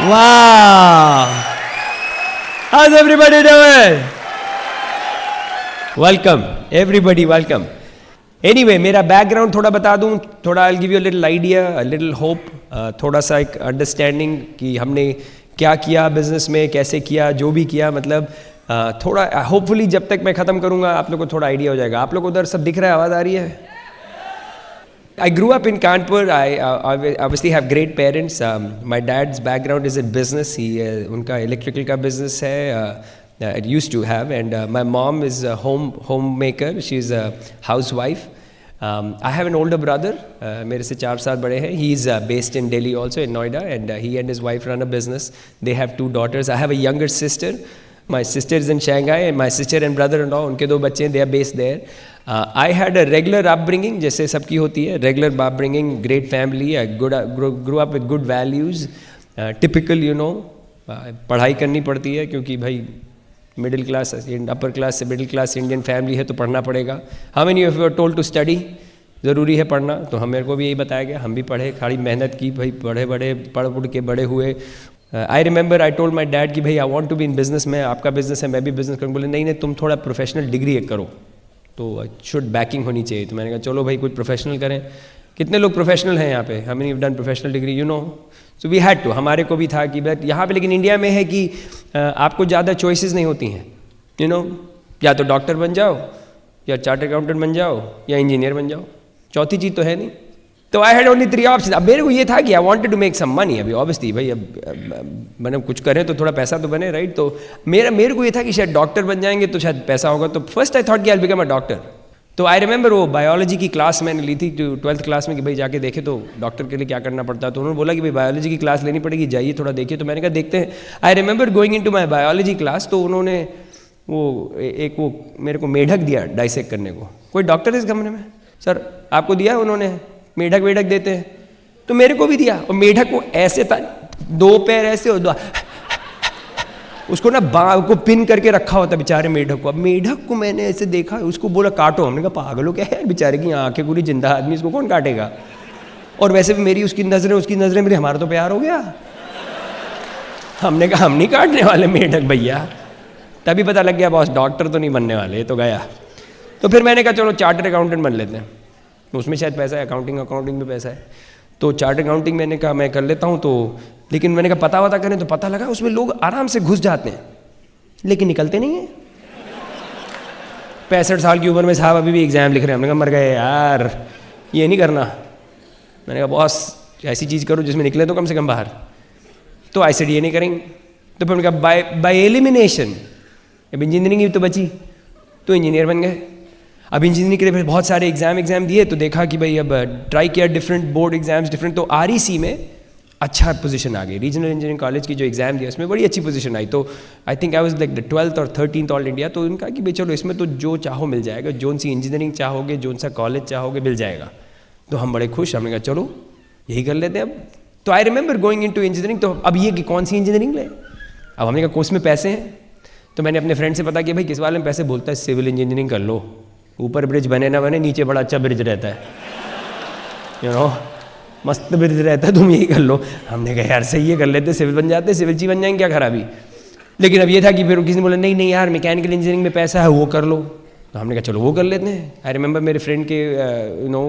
Wow! How's everybody doing? Welcome, everybody, welcome. Anyway, मेरा background थोड़ा बता दूं, थोड़ा I'll give you a little idea, a little hope, थोड़ा सा एक अंडरस्टैंडिंग कि हमने क्या किया बिजनेस में, कैसे किया, जो भी किया, मतलब थोड़ा होपफुली जब तक मैं ख़त्म करूंगा आप लोग को थोड़ा आइडिया हो जाएगा. आप लोग उधर सब दिख रहा है, आवाज़ आ रही है? I grew up in Kanpur. I obviously have great parents. My dad's background is in business. उनका electrical का business है. It used to have, and my mom is a homemaker. She's a housewife. I have an older brother. मेरे से 4 साल बड़े हैं. He is based in Delhi also, in Noida, and he and his wife run a business. They have 2 daughters. I have a younger sister. My sister is in Shanghai, and my sister and brother-in-law, उनके 2 बच्चे हैं. They are based there. I had a regular upbringing, जैसे सबकी होती है. Regular upbringing, great family. I grew up with good values. Typical, you know. पढ़ाई करनी पड़ती है क्योंकि भाई मिडिल क्लास, अपर क्लास से मिडिल क्लास इंडियन फैमिली है तो पढ़ना पड़ेगा. How many of you are told to study? ज़रूरी है पढ़ना. तो हम मेरे को भी यही बताया गया, हम भी पढ़े, खाली मेहनत की, भाई पढ़ के बड़े हुए. I remember I told my dad कि भाई I want to be in business में, आपका बिजनेस है मैं भी बिजनेस करूँ. बोले नहीं तुम थोड़ा प्रोफेशनल डिग्री एक करो, तो शुड बैकिंग होनी चाहिए. तो मैंने कहा चलो भाई कुछ प्रोफेशनल करें. कितने लोग प्रोफेशनल हैं यहाँ पे? How many have done professional degree, you know. So we had to, हमारे को भी था कि बट यहाँ पे, लेकिन इंडिया में है कि आपको ज़्यादा चॉइसेस नहीं होती हैं, यू नो. या तो डॉक्टर बन जाओ, या चार्टर्ड अकाउंटेंट बन जाओ, या इंजीनियर बन जाओ. चौथी चीज़ तो है नहीं. तो आई हैड ओनली 3 ऑप्शन. अब मेरे को ये था कि I wanted to make some money. अभी ऑब्वियसली भाई अब मैंने कुछ करें तो थोड़ा पैसा तो बने, राइट. तो मेरे को ये था कि शायद डॉक्टर बन जाएंगे तो शायद पैसा होगा. तो फर्स्ट आई थॉट कि I will become a doctor. तो आई रिमेंबर वो बायोलॉजी की क्लास मैंने ली थी 12th क्लास में कि भाई जाके देखे तो डॉक्टर के लिए क्या करना पड़ता है. तो उन्होंने बोला कि भाई बायोलॉजी की क्लास लेनी पड़ेगी, जाइए थोड़ा देखिए. तो मैंने कहा देखते हैं. आई remember going into my biology class. तो उन्होंने वो मेरे को मेढक दिया डाइसेक्ट करने को. कोई डॉक्टर इस कमरे में? सर आपको दिया उन्होंने? मेढक देते हैं तो मेरे को भी दिया. और मेढक को ऐसे था, 2 पैर ऐसे और 2 उसको ना को पिन करके रखा होता बेचारे मेढक को. अब मेढक को मैंने ऐसे देखा, उसको बोला काटो. हमने कहा पागल हो क्या है, बेचारे की आंखें पूरी जिंदा आदमी, इसको कौन काटेगा. और वैसे भी मेरी उसकी नज़रें मेरी, हमारा तो प्यार हो गया. हमने कहा हम नहीं काटने वाले मेढक भैया. तभी पता लग गया बॉस डॉक्टर तो नहीं बनने वाले, तो गया. तो फिर मैंने कहा चलो चार्टर्ड अकाउंटेंट बन लेते हैं, उसमें शायद पैसा है. अकाउंटिंग में पैसा है. तो चार्टर्ड अकाउंटिंग मैंने कहा मैं कर लेता हूँ. तो लेकिन मैंने कहा पता करें, तो पता लगा उसमें लोग आराम से घुस जाते हैं लेकिन निकलते नहीं हैं. 65 साल की उम्र में साहब अभी भी एग्जाम लिख रहे हैं. हमने कहा मर गए यार, ये नहीं करना. मैंने कहा बॉस ऐसी चीज़ करो जिसमें निकले तो कम से कम बाहर. तो आई सेड ये नहीं करेंगे. तो फिर मैंने कहा बाय एलिमिनेशन, अब इंजीनियरिंग ही तो बची, तो इंजीनियर बन गए. अब इंजीनियरिंग के लिए फिर बहुत सारे एग्जाम दिए. तो देखा कि भाई अब ट्राई किया डिफरेंट बोर्ड एग्जाम्स डिफरेंट. तो REC में अच्छा पोजीशन आ गई. रीजनल इंजीनियरिंग कॉलेज की जो एग्जाम दिया उसमें बड़ी अच्छी पोजीशन आई. तो I think I was like the 12th और 13th ऑल इंडिया. तो उनका कि भाई चलो इसमें तो जो चाहो मिल जाएगा, जोन सी इंजीनियरिंग चाहोगे, जोन सा कॉलेज चाहोगे मिल जाएगा. तो हम बड़े खुश. हमने कहा चलो यही कर लेते हैं अब. तो आई रिमेंबर गोइंग इनटू इंजीनियरिंग. तो अब ये कि कौन सी इंजीनियरिंग ले. अब हमने कहा कोर्स में पैसे हैं. तो मैंने अपने फ्रेंड से पता किया भाई किस वाले में पैसे. बोलता है सिविल इंजीनियरिंग कर लो, ऊपर ब्रिज बने ना बने, नीचे बड़ा अच्छा ब्रिज रहता है, यू नो, मस्त ब्रिज रहता है, तुम यही कर लो. हमने कहा यार सही है, कर लेते, सिविल बन जाते, सिविल ची बन जाएंगे, क्या खराबी. लेकिन अब ये था कि फिर किसी ने बोला नहीं यार मैकेनिकल इंजीनियरिंग में पैसा है, वो कर लो. तो हमने कहा चलो वो कर लेते हैं. आई रिमेंबर मेरे फ्रेंड के यू नो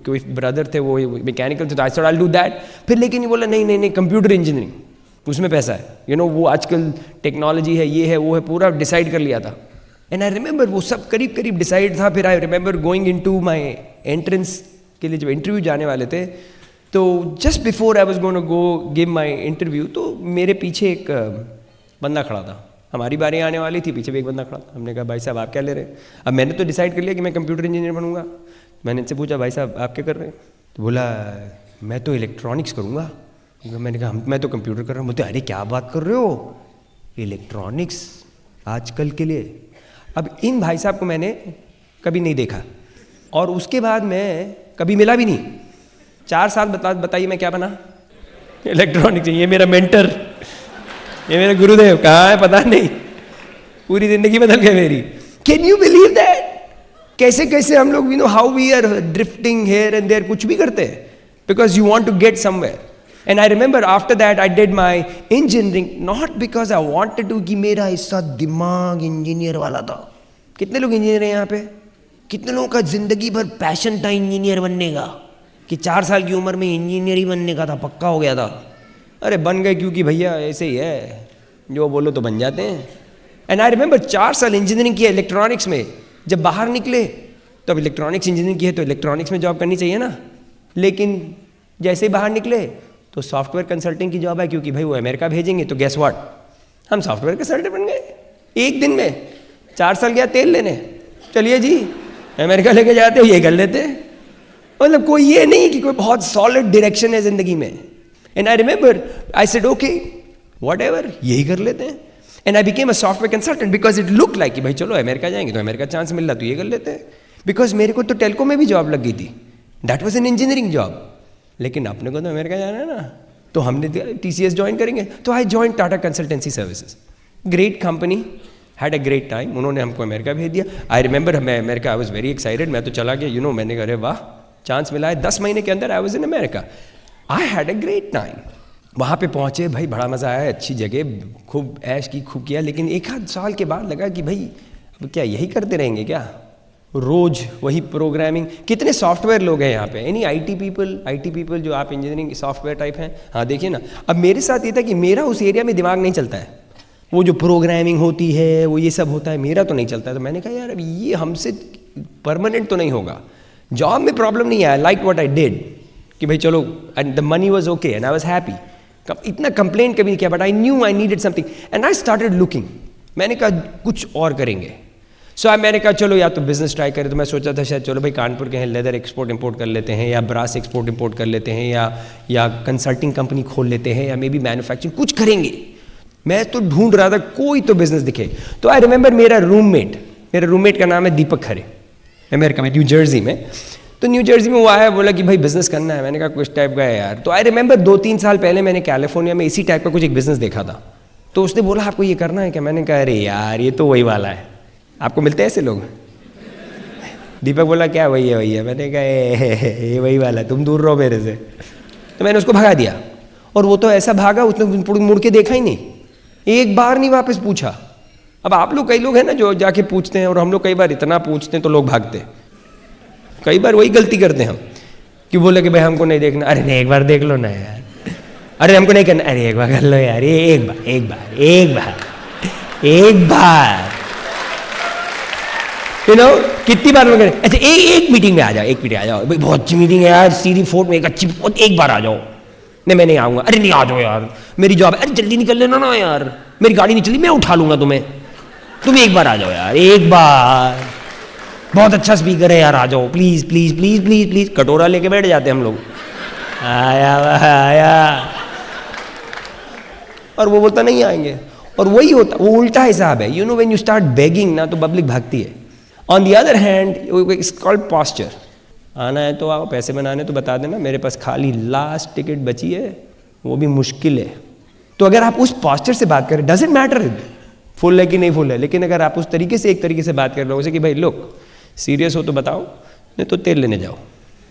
कोई ब्रदर थे वो मैकेनिकल थे, तो I said I will do that. फिर लेकिन ये बोला नहीं कंप्यूटर इंजीनियरिंग उसमें पैसा है, यू नो, वो आजकल टेक्नोलॉजी है, ये है वो है, पूरा डिसाइड कर लिया था. एंड आई रिमेंबर वो सब करीब डिसाइड था. फिर I remember going into my entrance के लिए जब इंटरव्यू जाने वाले थे, तो just before I was going to go give my interview, तो मेरे पीछे एक बंदा खड़ा था. हमारी बारी आने वाली थी, पीछे भी एक बंदा खड़ा था. हमने कहा भाई साहब आप क्या ले रहे हैं. अब मैंने तो डिसाइड कर लिया कि मैं कंप्यूटर इंजीनियर बनूंगा. मैंने इनसे पूछा भाई साहब आप क्या कर रहे हैं. तो बोला मैं तो इलेक्ट्रॉनिक्स करूँगा. मैंने कहा मैं तो कंप्यूटर कर रहा हूँ. बोलते अरे क्या बात कर रहे हो, इलेक्ट्रॉनिक्स आजकल के लिए. अब इन भाई साहब को मैंने कभी नहीं देखा और उसके बाद मैं कभी मिला भी नहीं. 4 साल बताइए मैं क्या बना, इलेक्ट्रॉनिक्स. ये मेरा मेंटर, ये मेरा गुरुदेव कहाँ है पता नहीं, पूरी जिंदगी बदल गई मेरी. Can you believe that. कैसे हम लोग, you know, how we are drifting here and there, कुछ भी करते हैं because you want to get somewhere. And I remember after that I did my engineering, not because I wanted to, कि मेरा ऐसा दिमाग इंजीनियर वाला था. कितने लोग इंजीनियर हैं यहाँ पे? कितने लोगों का जिंदगी भर पैशन था इंजीनियर बनने का, कि 4 साल की उम्र में इंजीनियर ही बनने का था, पक्का हो गया था. अरे बन गए क्योंकि भैया ऐसे ही है, जो बोलो तो बन जाते हैं. एंड आई रिमेंबर 4 साल इंजीनियरिंग किया इलेक्ट्रॉनिक्स में. जब बाहर निकले तो अब इलेक्ट्रॉनिक्स इंजीनियरिंग की है तो इलेक्ट्रॉनिक्स में जॉब करनी चाहिए ना. लेकिन जैसे ही बाहर निकले तो सॉफ्टवेयर कंसल्टिंग की जॉब है, क्योंकि भाई वो अमेरिका भेजेंगे. तो गेस व्हाट, हम सॉफ्टवेयर कंसल्टेंट बन गए एक दिन में. 4 साल गया तेल लेने, चलिए जी अमेरिका लेके जाते हो, ये कर लेते. मतलब कोई ये नहीं कि कोई बहुत सॉलिड डायरेक्शन है जिंदगी में. And I remember I said okay whatever, यही कर लेते हैं. And I became a software consultant because it look like कि भाई चलो अमेरिका जाएंगे तो अमेरिका चांस मिल रहा तो ये कर लेते हैं. बिकॉज मेरे को तो टेलको में भी जॉब लग गई थी, that was an engineering job. लेकिन अपने को तो अमेरिका जाना है ना, तो हमने TCS ज्वाइन करेंगे. तो I join Tata consultancy services, great company, had a great time. उन्होंने हमको अमेरिका भेज दिया. आई रिमेंबर मैं America, I was very excited. मैं तो चला गया, मैंने कहा वाह चांस मिला है. 10 महीने के अंदर I was in America. I had a great time. वहाँ पे पहुँचे भाई, बड़ा मज़ा आया, अच्छी जगह, खूब ऐश की, खूब किया. लेकिन 1 साल के बाद लगा कि भाई अब क्या यही करते रहेंगे क्या, रोज वही प्रोग्रामिंग. कितने सॉफ्टवेयर लोग हैं यहाँ पे, एनी IT पीपल जो आप इंजीनियरिंग सॉफ्टवेयर टाइप हैं. हाँ देखिए ना, अब मेरे साथ ये था कि मेरा उस एरिया में दिमाग नहीं चलता है. वो जो प्रोग्रामिंग होती है, वो ये सब होता है, मेरा तो नहीं चलता है. तो मैंने कहा यार अब ये हमसे परमानेंट तो नहीं होगा. जॉब में प्रॉब्लम नहीं आया, लाइक व्हाट आई डिड, कि भाई चलो, and the money was okay and I was happy. इतना कंप्लेन कभी नहीं किया, but I knew I needed something and I started looking. मैंने कहा कुछ और करेंगे. सो मैंने कहा चलो या तो बिजनेस ट्राई करें. तो मैं सोचा था शायद चलो भाई कानपुर के हैं, लेदर एक्सपोर्ट इंपोर्ट कर लेते हैं, या ब्रास एक्सपोर्ट इंपोर्ट कर लेते हैं, या कंसल्टिंग कंपनी खोल लेते हैं, या मे बी मैन्युफैक्चरिंग कुछ करेंगे. मैं तो ढूंढ रहा था कोई तो बिजनेस दिखे. तो आई रिमेंबर मेरा रूममेट का नाम है दीपक खरे, अमेरिका में, न्यू जर्सी में. तो न्यू जर्सी में वो आया, बोला कि भाई बिजनेस करना है. मैंने कहा कुछ टाइप का है यार. तो आई रिमेंबर 2-3 साल पहले मैंने कैलिफोर्निया में इसी टाइप का कुछ एक बिजनेस देखा था. तो उसने बोला आपको ये करना है क्या. मैंने कहा अरे यार ये तो वही वाला है. आपको मिलते हैं ऐसे लोग. दीपक बोला क्या वही है. मैंने कहा ये वही वाला है, तुम दूर रहो मेरे से. तो मैंने उसको भगा दिया. और वो तो ऐसा भागा, उसने मुड़ के देखा ही नहीं, एक बार नहीं वापस पूछा. अब आप लोग, कई लोग हैं ना जो जाके पूछते हैं, और हम लोग कई बार इतना पूछते हैं तो लोग भागते हैं. कई बार वही गलती करते हैं हम, कि बोले कि भाई हमको नहीं देखना. अरे नहीं एक बार देख लो ना यार. अरे हमको नहीं करना. अरे एक बार कर लो यार, एक बार कितनी बार मैं करें. अच्छा एक मीटिंग में आ जाओ, भाई बहुत अच्छी मीटिंग है यार, सीरी फोर्ट में, एक बार आ जाओ. नहीं मैं नहीं आऊँगा. अरे नहीं आ जाओ यार, मेरी जॉब है. अरे जल्दी निकल लेना ना यार, मेरी गाड़ी नहीं चली, मैं उठा लूँगा तुम्हें. तुम एक बार आ जाओ यार, एक बार, बहुत अच्छा स्पीकर है यार, आ जाओ please please please please please. कटोरा लेके बैठ जाते हम लोग, आया. और वो बोलता नहीं आएंगे. और वही होता, वो उल्टा हिसाब है. व्हेन यू स्टार्ट बेगिंग ना, तो पब्लिक भागती है. On the other hand it's called posture. आना है तो आओ, पैसे बनाने तो बता देना, मेरे पास खाली लास्ट टिकट बची है, वो भी मुश्किल है. तो अगर आप उस पॉस्चर से बात करें, डजेंट मैटर फुल है कि नहीं फुल है, लेकिन अगर आप उस तरीके से, एक तरीके से बात कर रहे हो जैसे कि भाई लुक सीरियस हो तो बताओ, नहीं तो तेल लेने जाओ.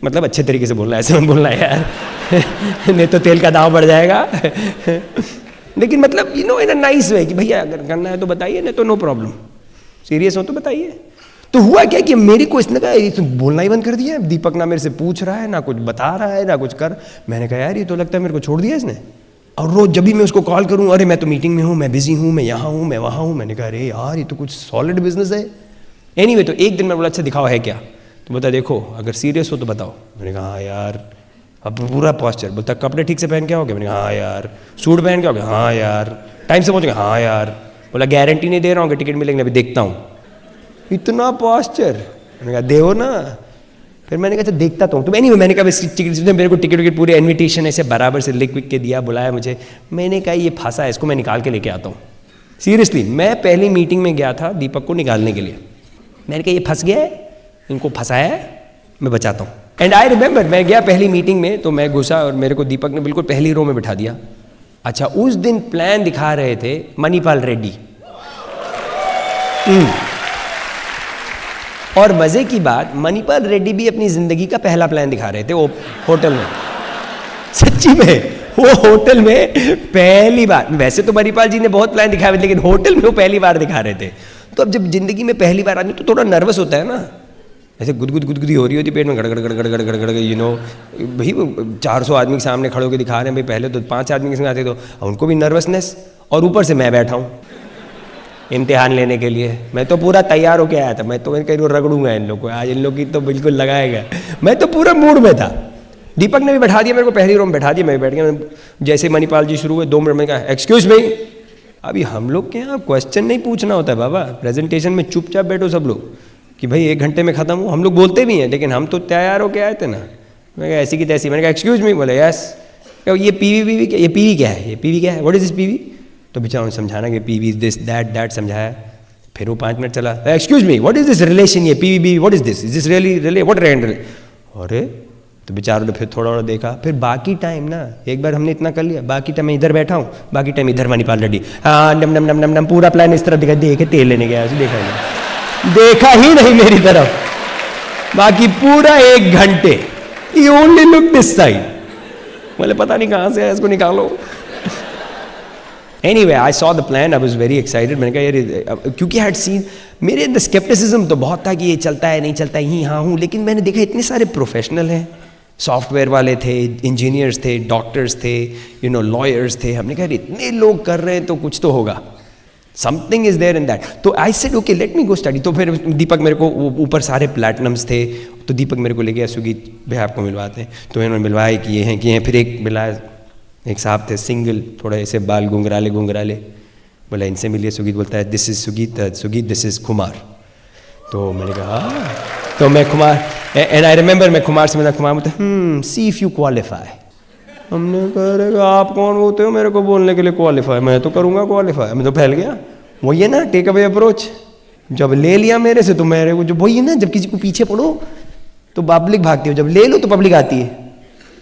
मतलब अच्छे तरीके से बोलना है, ऐसे मत बोलना है यार. नहीं तो तेल का दाम बढ़ जाएगा. लेकिन मतलब इन अ नाइस वे कि भैया अगर करना है तो बताइए, नहीं तो नो प्रॉब्लम. सीरियस हो तो बताइए. तो हुआ क्या कि मेरे को इसने कहा तो बोलना ही बंद कर दिया. दीपक ना मेरे से पूछ रहा है, ना कुछ बता रहा है, ना कुछ कर. मैंने कहा यार ये तो लगता है मेरे को छोड़ दिया इसने. और रोज जब भी मैं उसको कॉल करूँ, अरे मैं तो मीटिंग में हूँ, मैं बिजी हूँ, मैं यहाँ हूँ, मैं वहाँ हूँ. मैंने कहा अरे यार ये तो कुछ सॉलिड बिजनेस है. एनीवे, तो एक दिन मैं बोला अच्छा दिखाओ है क्या. तो बता देखो अगर सीरियस हो तो बताओ. मैंने कहा हाँ यार. अब पूरा पॉस्चर. बोलता कपड़े ठीक से पहन के आओगे. मैंने कहा हाँ यार. सूट पहन के आओगे. हाँ यार. टाइम से पहुँचोगे. हाँ यार. बोला गारंटी नहीं दे रहा हूँ कि टिकट मिलेंगे, अभी देखता हूँ. इतना पॉस्चर. मैंने कहा दे ना. फिर मैंने कहा देखता तो हूँ. तो एनीवे मैंने कहा मेरे को टिकट पूरे इन्विटेशन ऐसे बराबर से लिख विक के दिया, बुलाया मुझे. मैंने कहा ये फंसा है, इसको मैं निकाल के लेके आता हूँ. सीरियसली मैं पहली मीटिंग में गया था दीपक को निकालने के लिए. मैंने कहा ये फंस गया है, इनको फंसाया है, मैं बचाता हूँ. एंड आई रिमेंबर मैं गया पहली मीटिंग में, तो मैं घुसा और मेरे को दीपक ने बिल्कुल पहली रो में बिठा दिया. अच्छा उस दिन प्लान दिखा रहे थे मणिपाल रेड्डी. और मजे की बात, मणिपाल रेड्डी भी अपनी जिंदगी का पहला प्लान दिखा रहे थे वो होटल में. सच्ची में वो होटल में पहली बार, वैसे तो मणिपाल जी ने बहुत प्लान दिखाया लेकिन होटल में वो पहली बार दिखा रहे थे। तो अब जब जिंदगी में पहली बार आदमी तो थोड़ा नर्वस होता है ना, ऐसे गुदगुदी हो रही होती पेट में, गड़गड़ गड़गड़ गड़गड़ गड़गड़, यू नो भाई 400 आदमी के सामने खड़े होकर दिखा रहे हैं भाई, पहले तो 5 आदमी के सामने आते तो उनको भी नर्वसनेस, और ऊपर से मैं बैठा हूँ इम्तिहान लेने के लिए। मैं तो पूरा तैयार होके आया था, मैं तो कहीं रगड़ूंगा इन लोग को, आज इन लोग की तो बिल्कुल लगाएगा, मैं तो पूरा मूड में था। दीपक ने भी बैठा दिया मेरे को, पहली रो में बैठा दिया, मैं बैठ गया। जैसे मणिपाल जी शुरू हुए 2 मिनट में कहा एक्सक्यूज मी। अभी हम लोग के यहाँ क्वेश्चन नहीं पूछना होता है बाबा, प्रेजेंटेशन में चुपचाप बैठो सब लोग कि भाई 1 घंटे में खत्म हो। हम लोग बोलते भी हैं लेकिन हम तो तैयार होके आए थे ना। मैं कहा ऐसी की तैसी, मैंने कहा एक्सक्यूज मी, बोले यस। ये पीवी क्या, ये पीवी क्या है, ये पीवी क्या है, व्हाट इज दिस पीवी। तो बेचारा समझाना कि पीवी इज दिस दैट समझाया। फिर वो 5 मिनट चला, excuse me what is this relation, ये पीवी what is this, is this really रिले व्हाट रेंड। अरे तो बेचारों ने फिर थोड़ा देखा। फिर बाकी टाइम ना, एक बार हमने इतना कर लिया, बाकी टाइम मैं इधर बैठा हूँ, बाकी टाइम इधर मणिपाल रेड्डी, हाँ नम नम नम नम नम, पूरा प्लान इस तरफ दिखा, देखे तेल लेने गया, देखा ही नहीं मेरी तरफ। बाकी पूरा 1 घंटे ही ओनली लुक दिस साइड, बोले पता नहीं कहाँ से है, इसको निकालो। Anyway, I saw the plan. I was very excited. मैंने कहा यार, क्योंकि I had seen, मेरे अंदर स्केप्टिसिज्म तो बहुत था कि ये चलता है नहीं चलता है, ही हाँ हूँ, लेकिन मैंने देखा इतने सारे प्रोफेशनल हैं, सॉफ्टवेयर वाले थे, इंजीनियर्स थे, डॉक्टर्स थे, यू नो लॉयर्स थे। हमने कहा इतने लोग कर रहे हैं तो कुछ तो होगा, something is there in that. तो I said okay let me go study. तो फिर दीपक मेरे को, ऊपर सारे प्लैटिनम्स थे, तो दीपक मेरे को ले गया, सुगीत भाई आपको मिलवाते हैं। तो इन्होंने मिलवाए कि ये हैं। फिर एक मिलाया, एक साहब थे सिंगल, थोड़ा ऐसे बाल घुंघराले, बोला इनसे मिलिए। सुगीत बोलता है this is Sugeet this is Kumar. तो मैंने कहा तो मैं कुमार, एंड आई रिमेंबर मैं कुमार से मिला, कुमार बोलता सी इफ यू क्वालिफाई। हमने कहा आप कौन होते हो मेरे को बोलने के लिए क्वालिफाई, मैं तो करूँगा क्वालिफाई। मैं तो फैल गया, वही है ना टेक अवे अप्रोच। जब ले लिया मेरे से तो मेरे को, जो वही है ना, जब किसी को पीछे पड़ो तो पब्लिक भागती हो, जब ले लो तो पब्लिक आती है।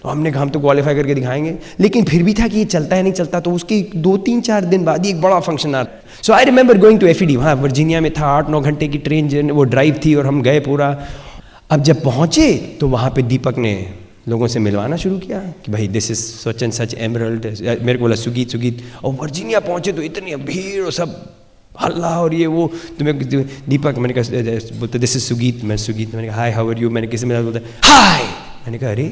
तो हमने कहा हम तो क्वालिफाई करके दिखाएंगे, लेकिन फिर भी था कि ये चलता है नहीं चलता। तो उसके 2-3-4 दिन बाद ही एक बड़ा फंक्शन आ। So I remember going to FED, वहाँ वर्जीनिया में था, 8-9 घंटे की ट्रेन वो ड्राइव थी और हम गए पूरा। अब जब पहुँचे तो वहाँ पे दीपक ने लोगों से मिलवाना शुरू किया कि भाई this is such and such emerald. मेरे को बोला सुगीत। और वर्जीनिया पहुँचे तो इतनी भीड़ और सब हल्ला और ये वो। तो मैं दीपक, मैंने कहा बोलते दिस इज सुगीत, मैं सुगीत। मैंने कहा हाय हाउ आर यू, मैंने किसी में बोलता हाय। मैंने कहा अरे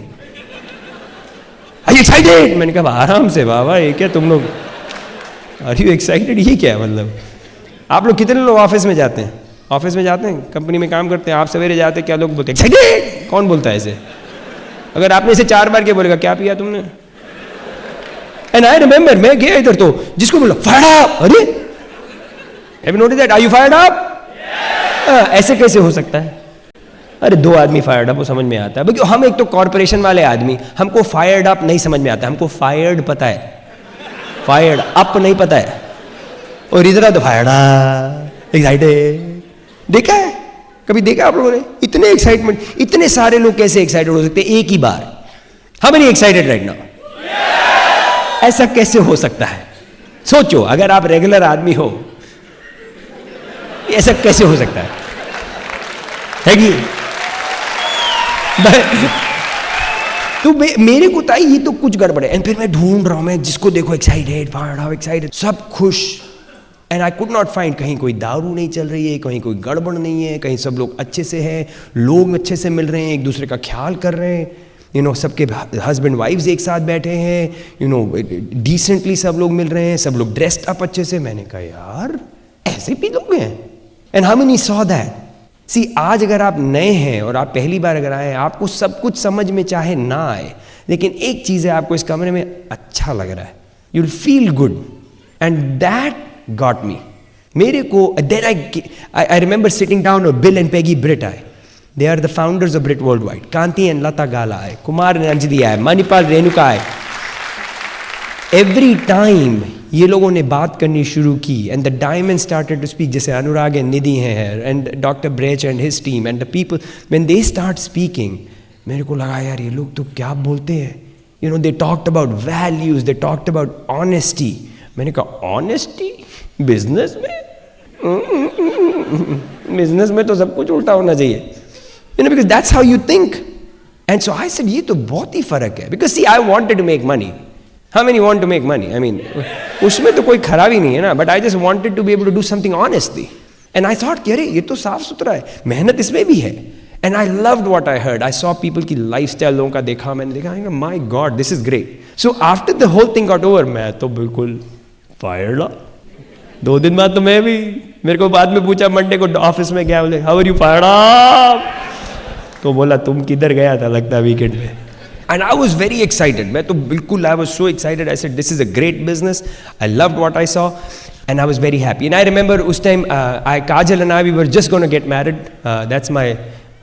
आर यू एक्साइटेड। मैंने कहा आराम से बाबा, ये क्या तुम लोग, आर यू एक्साइटेड, ये क्या है मतलब। आप लोग कितने लोग ऑफिस में जाते हैं, ऑफिस में जाते हैं, कंपनी में काम करते हैं, आप सवेरे जाते हैं, क्या लोग बोलते हैं एक्साइटेड, कौन बोलता है ऐसे। अगर आपने इसे 4 बार क्या बोलेगा, क्या पिया तुमने। एंड आई रिमेंबर मैं गया इधर, तो जिसको बोला फायर्ड अप, अरे have you notice that, are you fired up. ऐसे कैसे हो सकता है, अरे 2 आदमी फायर्ड अप वो समझ में आता है। क्योंकि हम एक तो कॉर्पोरेशन वाले आदमी, हमको फायर्ड अप नहीं समझ में आता, हमको फायर्ड पता है, फायर्ड अप नहीं पता है। और इधर तो फायर्ड अप एक्साइटेड, देखा है कभी, देखा आप लोगों ने इतने एक्साइटमेंट, इतने सारे लोग कैसे एक्साइटेड हो सकते हैं एक ही बार। हम नहीं एक्साइटेड राइट नाउ, ऐसा कैसे हो सकता है। सोचो अगर आप रेगुलर आदमी हो, ऐसा कैसे हो सकता है कि तो मेरे को था ये तो कुछ गड़बड़ है। एंड फिर मैं ढूंढ रहा हूं, मैं जिसको देखो एक्साइटेड, फायर्ड एक्साइटेड, सब खुश। And I could not find, कहीं कोई दारू नहीं चल रही है, कहीं कोई गड़बड़ नहीं है, कहीं सब लोग अच्छे से हैं, लोग अच्छे से मिल रहे हैं, एक दूसरे का ख्याल कर रहे हैं, यू नो सबके हस्बैंड वाइफ्स एक साथ बैठे हैं, यू नो डिसेंटली सब लोग मिल रहे हैं, सब लोग ड्रेस्ड अप अच्छे से। मैंने कहा यार ऐसे भी लोग हैं। And how many saw that. See आज अगर आप नए हैं और आप पहली बार अगर आए हैं, आपको सब कुछ समझ में चाहे ना आए, लेकिन एक चीज है, आपको इस कमरे में अच्छा लग रहा है, you will feel good, and that got me. मेरे को then I remember sitting down और बिल एंड पेगी ब्रिट आए, they are the founders of Britt World Wide, Kanti and Lata Gala आए, कुमार अंजलि आए, मणिपाल रेणुका आए। एवरी टाइम ये लोगों ने बात करनी शुरू की, and the diamond started to speak, जैसे अनुराग एंड निधि हैं, and doctor Brech and his team, and the people when they start speaking, मेरे को लगा यार ये लोग तो क्या बोलते हैं। You no they talked about values, they talked about honesty. मैंने कहा ऑनेस्टी बिजनेस में, बिजनेस में तो सब कुछ उल्टा होना चाहिए, you know, because that's how you think. And so I said ये तो बहुत ही फर्क है, because see I wanted to make money, How many want to make money? I mean, उसमें तो कोई खराबी नहीं है ना, but I just wanted to be able to do something honestly. And I thought कि अरे ये तो साफ सुथरा है, मेहनत इसमें भी है. And I loved what I heard. I saw people की lifestyle लोगों का देखा, मैंने देखा, my God, this is great. So after the whole thing got over, मैं तो बिल्कुल fired up. 2 दिन बाद तो मैं भी, मेरे को बाद में पूछा मंडे को ऑफिस में गया, बोले how are you fired up? तो बोला तुम किधर गया था लगता है वीकेंड में. And I was very excited. मैं तो बिल्कुल I was so excited. I said this is a great business. I loved what I saw, and I was very happy. And I remember उस time Kajal and I we were just going to get married. That's my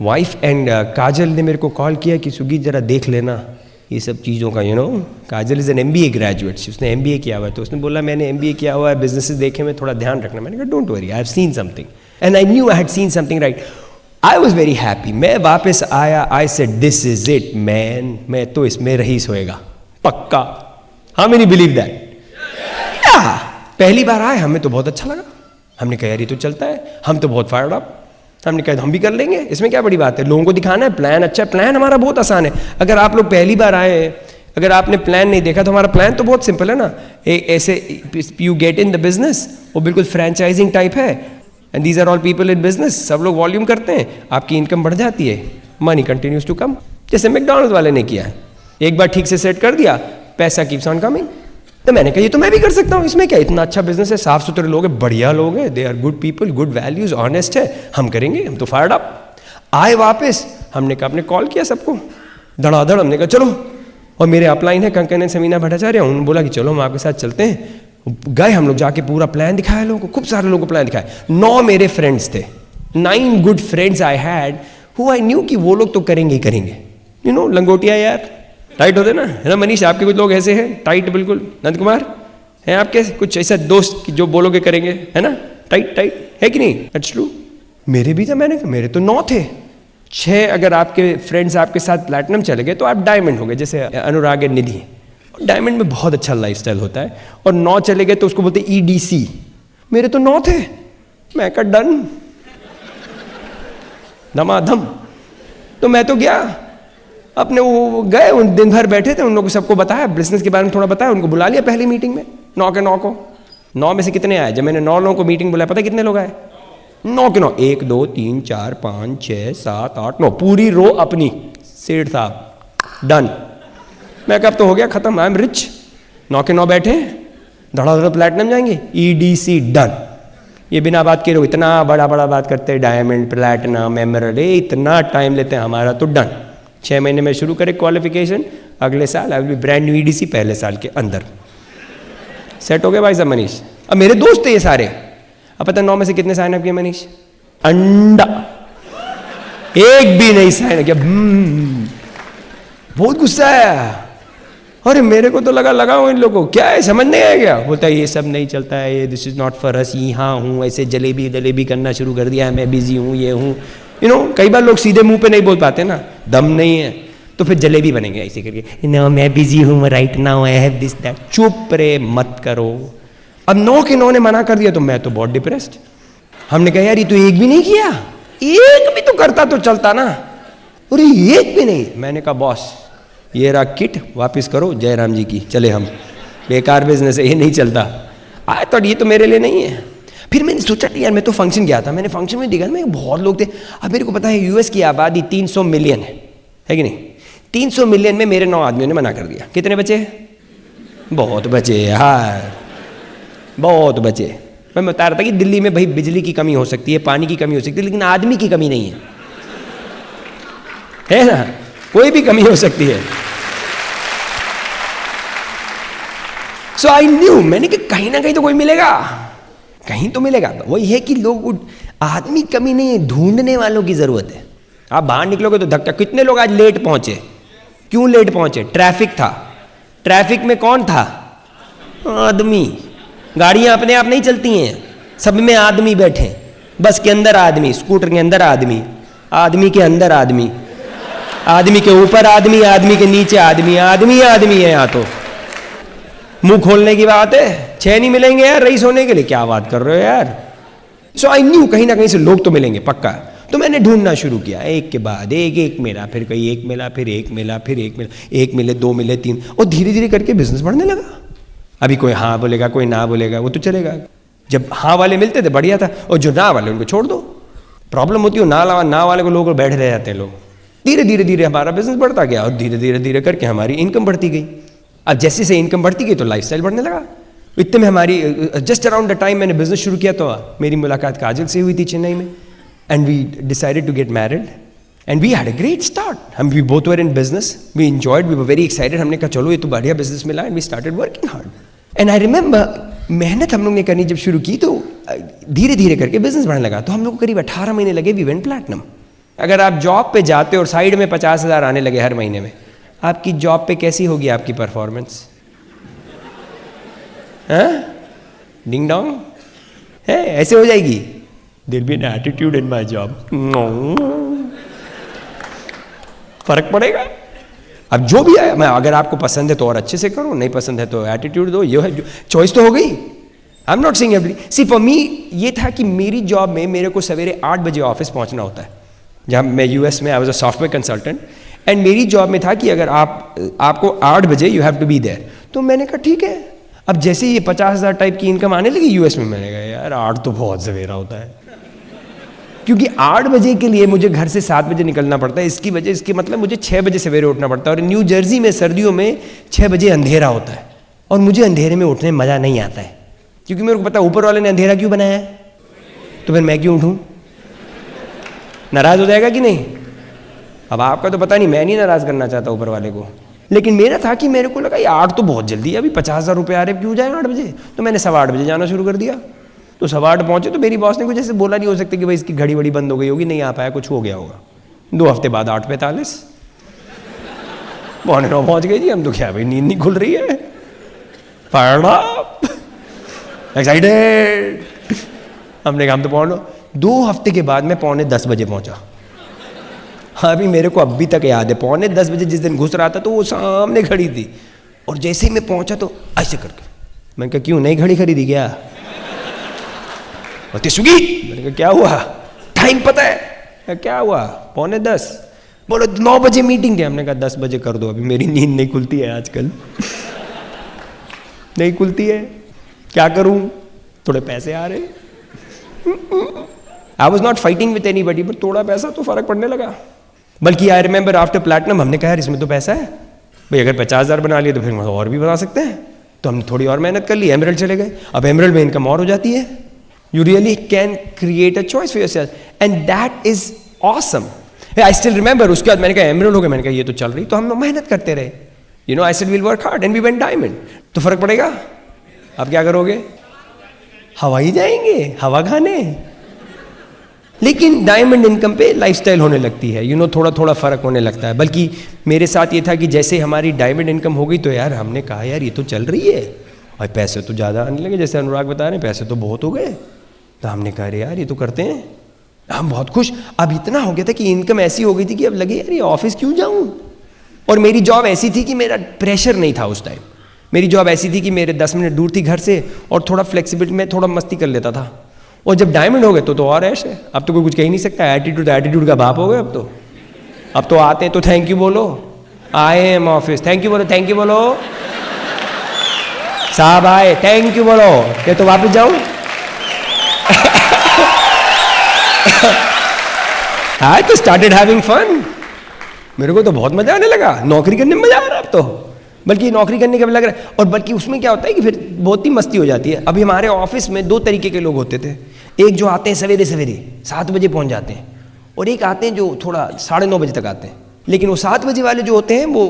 wife. And Kajal ने मेरे को call किया कि Swiggy जरा देख लेना ये सब चीज़ों का, Kajal is an MBA graduate. उसने MBA किया हुआ है, तो उसने बोला मैंने MBA किया हुआ है, businesses देखे में थोड़ा ध्यान रखना. मैंने कहा don't worry, I have seen something. And I knew I had seen something right. I was very happy. मैं वापस आया. I said, this is it, man. मैं तो इसमें रईस होएगा पक्का. How many believe that? Yeah. पहली बार आए, हमें तो बहुत अच्छा लगा. हमने कहा यार ये तो चलता है, हम तो बहुत फायर्ड अप. हमने कहा हम भी कर लेंगे, इसमें क्या बड़ी बात है. लोगों को दिखाना है प्लान अच्छा है. प्लान हमारा बहुत आसान है. अगर आप लोग पहली बार आए हैं, अगर आपने प्लान नहीं देखा तो हमारा प्लान तो बहुत सिंपल है ना. ऐसे you get in the business, वो बिल्कुल फ्रेंचाइजिंग टाइप है. And these are all people in business. सब लोग वॉल्यूम करते हैं, आपकी इनकम बढ़ जाती है, मनी कंटिन्यूज टू कम. जैसे मैकडॉनल्ड्स वाले ने किया है, एक बार ठीक से सेट कर दिया, पैसा कीप्स ऑन कमिंग. तो मैंने कहा ये तो मैं भी कर सकता हूँ, इसमें क्या, इतना अच्छा बिजनेस है, साफ सुथरे लोग हैं, बढ़िया लोग हैं, they are good people, good values, honest है, हम करेंगे. हम तो फायर्ड अप. आए वापस, हमने कहा, आपने कॉल किया सबको धड़ाधड़. हमने कहा चलो, और मेरे अपलाइन है कंकन एंड समीना भट्टाचार्य, उन्होंने बोला कि चलो हम आपके साथ चलते हैं. गए हम लोग, जाके पूरा प्लान दिखाया लोगों को, खूब सारे लोगों को प्लान दिखाया. 9 मेरे फ्रेंड्स थे, 9 good friends I had who I knew कि वो लोग तो करेंगे ही करेंगे. लंगोटिया यार, टाइट होते ना, है ना मनीष, आपके कुछ लोग ऐसे हैं टाइट बिल्कुल. नंद कुमार हैं आपके कुछ ऐसे दोस्त कि जो बोलोगे करेंगे, है ना, टाइट टाइट है कि नहीं. That's true. मेरे भी था. मैंने कहा मेरे तो 9 थे. 6 अगर आपके फ्रेंड्स आपके साथ प्लैटिनम चले गए तो आप डायमंड हो गए, जैसे अनुराग एंड निधि. डायमंड में बहुत अच्छा लाइफस्टाइल होता है. और 9 चले गए तो उसको बोलते EDC. मेरे तो 9 थे. मैं कहा डन, धमाधम. तो मैं तो गया अपने, वो गए, उन दिन भर बैठे थे, उन लोगों को सबको बताया, बिजनेस के बारे में थोड़ा बताया, उनको बुला लिया पहली मीटिंग में. 9 के 9 को. 9 में से कितने आए? जब मैंने 9 लोगों को मीटिंग बुलाया, पता है कितने लोग आए? 9 के 9. 1 2 3 4 5 6 7 8 9, पूरी रो अपनी. सेठ साहब डन. मैं कब तो हो गया खत्म, आई एम रिच. 9 के 9 बैठे, धड़ाधड़ प्लैटिनम जाएंगे, EDC डन. ये बिना बात के लोग इतना बड़ा बड़ा बात करते हैं, डायमंड, प्लैटिनम, एमरल्ड, इतना टाइम लेते हैं. हमारा तो डन. 6 महीने में शुरू करें क्वालिफिकेशन, अगले साल I will be brand new EDC, पहले साल के अंदर. सेट हो गए भाई साहब मनीष. अब मेरे दोस्त थे ये सारे. अब पता 9 में से कितने साइन अप किए मनीष? अंडा. एक भी नहीं साइन किया. बहुत गुस्सा है. अरे मेरे को तो लगा हूँ इन लोगों को, क्या है समझ नहीं आया क्या. बोलता है ये सब नहीं चलता है, ये this is not for us. यहाँ हूँ ऐसे जलेबी करना शुरू कर दिया है, मैं बिजी हूँ, ये हूँ. कई बार लोग सीधे मुंह पे नहीं बोल पाते ना, दम नहीं है, तो फिर जलेबी बनेंगे ऐसे करके. नो मैं बिजी हूँ right now, I have this that. चुप रे मत करो. अब 9 के 9 ने मना कर दिया तो मैं तो बहुत डिप्रेस्ड. हमने कहा यार ये तो एक भी नहीं किया, एक भी तो करता तो चलता ना. अरे एक भी नहीं. मैंने कहा बॉस ये रहा किट, वापिस करो जयराम जी की, चले हम, बेकार बिजनेस है, ये नहीं चलता. आई थॉट ये तो मेरे लिए नहीं है. फिर मैंने सोचा यार, मैं तो फंक्शन गया था, मैंने फंक्शन में देखा मैं बहुत लोग थे. अब मेरे को पता है US की आबादी 300 मिलियन है कि नहीं. 300 मिलियन में मेरे 9 आदमियों ने मना कर दिया. कितने बचे? बहुत बचे यार, बहुत बचे. मैं बता रहा था कि दिल्ली में भाई बिजली की कमी हो सकती है, पानी की कमी हो सकती है, लेकिन आदमी की कमी नहीं है ना. कोई भी कमी हो सकती है. सो आई न्यू, मैंने कहा कहीं ना कहीं तो कोई मिलेगा, कहीं तो मिलेगा. वही है कि लोग, आदमी कमी नहीं है, ढूंढने वालों की जरूरत है. आप बाहर निकलोगे तो धक्का. कितने लोग आज लेट पहुंचे? क्यों लेट पहुंचे? ट्रैफिक था. ट्रैफिक में कौन था? आदमी. गाड़ियां अपने आप नहीं चलती हैं, सब में आदमी बैठे. बस के अंदर आदमी, स्कूटर के अंदर आदमी, आदमी के अंदर आदमी, आदमी के ऊपर आदमी, आदमी के नीचे आदमी, आदमी आदमी है. यहाँ तो मुंह खोलने की बात है. 6 नहीं मिलेंगे यार रईस होने के लिए, क्या बात कर रहे हो यार. सो आई न्यू कहीं ना कहीं से लोग तो मिलेंगे पक्का. तो तो मैंने ढूंढना शुरू किया, एक के बाद एक मिला, फिर कहीं एक मिला, फिर एक मिला, फिर एक मिला, एक मिले, दो मिले, तीन, और धीरे धीरे करके बिजनेस बढ़ने लगा। अभी कोई हाँ बोलेगा, कोई ना बोलेगा, वो तो चलेगा। जब हाँ वाले मिलते थे बढ़िया था, और जो ना वाले उनको छोड़ दो। प्रॉब्लम होती है ना वाले को लोग बैठ रह जाते हैं लोग। धीरे धीरे धीरे हमारा बिजनेस बढ़ता गया, और धीरे धीरे धीरे करके हमारी इनकम बढ़ती गई। अब जैसे से इनकम बढ़ती गई तो लाइफस्टाइल बढ़ने लगा। इतने में हमारी जस्ट अराउंड द टाइम मैंने बिजनेस शुरू किया तो मेरी मुलाकात काजल से हुई थी चेन्नई में, and we decided to get married and we had a great start. हम we both were in business, we enjoyed, we were very excited. हमने कहा चलो ये तो बढ़िया बिजनेस मिला, and we started working hard. And I remember मेहनत हम लोग ने करनी जब शुरू की तो धीरे धीरे करके बिजनेस बढ़ने लगा। तो हम लोग को करीब 18 महीने लगे, वी वेंट प्लैटिनम। अगर आप जॉब पे जाते और साइड में 50,000 आने लगे हर महीने में, आपकी जॉब पे कैसी होगी आपकी परफॉर्मेंस? डिंग डोंग है, ऐसे हो जाएगी। There be an attitude in my job, फर्क पड़ेगा। अब जो भी है, मैं अगर आपको पसंद है तो और अच्छे से करो, नहीं पसंद है तो एटीट्यूड दो, ये है चॉइस तो हो गई। I am not saying every, see for me ये था कि मेरी जॉब में मेरे को सवेरे 8 बजे ऑफिस पहुंचना होता है। जहाँ मैं यूएस में, I was a software consultant, and मेरी जॉब में था कि अगर आपको 8 बजे you have to be there. तो मैंने कहा ठीक है। अब जैसे ये 50,000 टाइप की इनकम आने लगी यूएस में, मैंने कहा यार 8 तो बहुत सवेरा होता है, क्योंकि 8 बजे के लिए मुझे घर से 7 बजे निकलना पड़ता है। इसकी मतलब मुझे 6 बजे सवेरे उठना पड़ता है, और न्यू जर्सी में सर्दियों में 6 बजे अंधेरा होता है, और मुझे अंधेरे में उठने में मज़ा नहीं आता है, क्योंकि मेरे को पता है ऊपर वाले ने अंधेरा क्यों बनाया है, तो फिर मैं क्यों उठूँ? नाराज़ हो जाएगा कि नहीं? अब आपका तो पता नहीं, मैं नहीं नाराज़ करना चाहता ऊपर वाले को, लेकिन मेरा था कि मेरे को लगा ये 8 तो बहुत जल्दी है, अभी 50,000 रुपये आ रहे, क्यों जाए 8 बजे? तो मैंने 8:15 बजे जाना शुरू कर दिया। तो 8:15 पहुँचे तो मेरी बॉस ने कुछ ऐसे बोला नहीं हो सकता कि भाई इसकी घड़ी वड़ी बंद हो गई होगी, नहीं आ पाया, कुछ हो गया होगा। 2 हफ्ते बाद 8:45 9:15 पहुँच गई जी। हम तो क्या भाई नींद नहीं खुल रही है, फायर्ड अप, एक्साइटेड। हमने कहा हम तो पहुँच 2 हफ्ते के बाद मैं 9:45 बजे पहुँचा। हाँ, अभी मेरे को अभी तक याद है, 9:45 बजे जिस दिन घुस रहा था तो वो सामने खड़ी थी, और जैसे ही मैं पहुंचा तो ऐसे करके मैंने कहा क्यों, नई घड़ी खरीदी क्या? और सुगी, मैंने कहा क्या हुआ, टाइम पता है? क्या हुआ? 9:45। बोलो 9 बजे मीटिंग है। हमने कहा 10 बजे कर दो, अभी मेरी नींद नहीं खुलती है आजकल नहीं खुलती है, क्या करूं, थोड़े पैसे आ रहे। I was not fighting with any buddy, but थोड़ा पैसा तो फर्क पड़ने लगा। बल्कि आई रिमेंबर आफ्टर प्लैटिनम हमने कहा यार इसमें तो पैसा है भाई, अगर 50,000 बना लिए तो फिर और भी बना सकते हैं। तो हमने थोड़ी और मेहनत कर ली, एमरल्ड चले गए। अब एमरल्ड में इनकम और हो जाती है। You really can create a choice for yourself, and that is awesome. I still remember, उसके बाद मैंने कहा एमरल्ड हो गया, मैंने कहा ये तो चल रही, तो हम मेहनत करते रहे। You know, I said will work hard and we went diamond. तो फर्क पड़ेगा। अब क्या करोगे? हवाई जाएंगे, हवा खाने। लेकिन डायमंड इनकम पे लाइफस्टाइल होने लगती है, यू नो, थोड़ा थोड़ा फर्क होने लगता है। बल्कि मेरे साथ ये था कि जैसे हमारी डायमंड इनकम हो गई तो यार हमने कहा यार ये तो चल रही है, और पैसे तो ज़्यादा आने लगे, जैसे अनुराग बता रहे हैं पैसे तो बहुत हो गए। तो हमने कहा अरे यार ये तो करते हैं, हम बहुत खुश। अब इतना हो गया था कि इनकम ऐसी हो गई थी कि अब लगे यार ये ऑफिस क्यों जाऊँ। और मेरी जॉब ऐसी थी कि मेरा प्रेशर नहीं था उस टाइम। मेरी जॉब ऐसी थी कि मेरे 10 मिनट दूर थी घर से, और थोड़ा फ्लेक्सिबिलिटी में थोड़ा मस्ती कर लेता था। और जब डायमंड हो गए तो और ऐश है, अब तो कोई कुछ कह ही नहीं सकता। एटीट्यूड का बाप हो गए अब तो आते हैं तो थैंक यू बोलो, आए एम ऑफिस, थैंक यू बोलो, थैंक यू बोलो, साहब आए, थैंक यू बोलो, ये तो वापस जाऊं। आई तो स्टार्टेड हैविंग फन, मेरे को तो बहुत मजा आने लगा, नौकरी करने में मजा आ रहा है अब तो। बल्कि नौकरी करने का भी लग रहा है, और बल्कि उसमें क्या होता है कि फिर बहुत ही मस्ती हो जाती है। अभी हमारे ऑफिस में 2 तरीके के लोग होते थे। एक जो आते हैं सवेरे 7 बजे पहुंच जाते हैं, और एक आते हैं जो थोड़ा 9:30 बजे तक आते हैं। लेकिन वो 7 बजे वाले जो होते हैं वो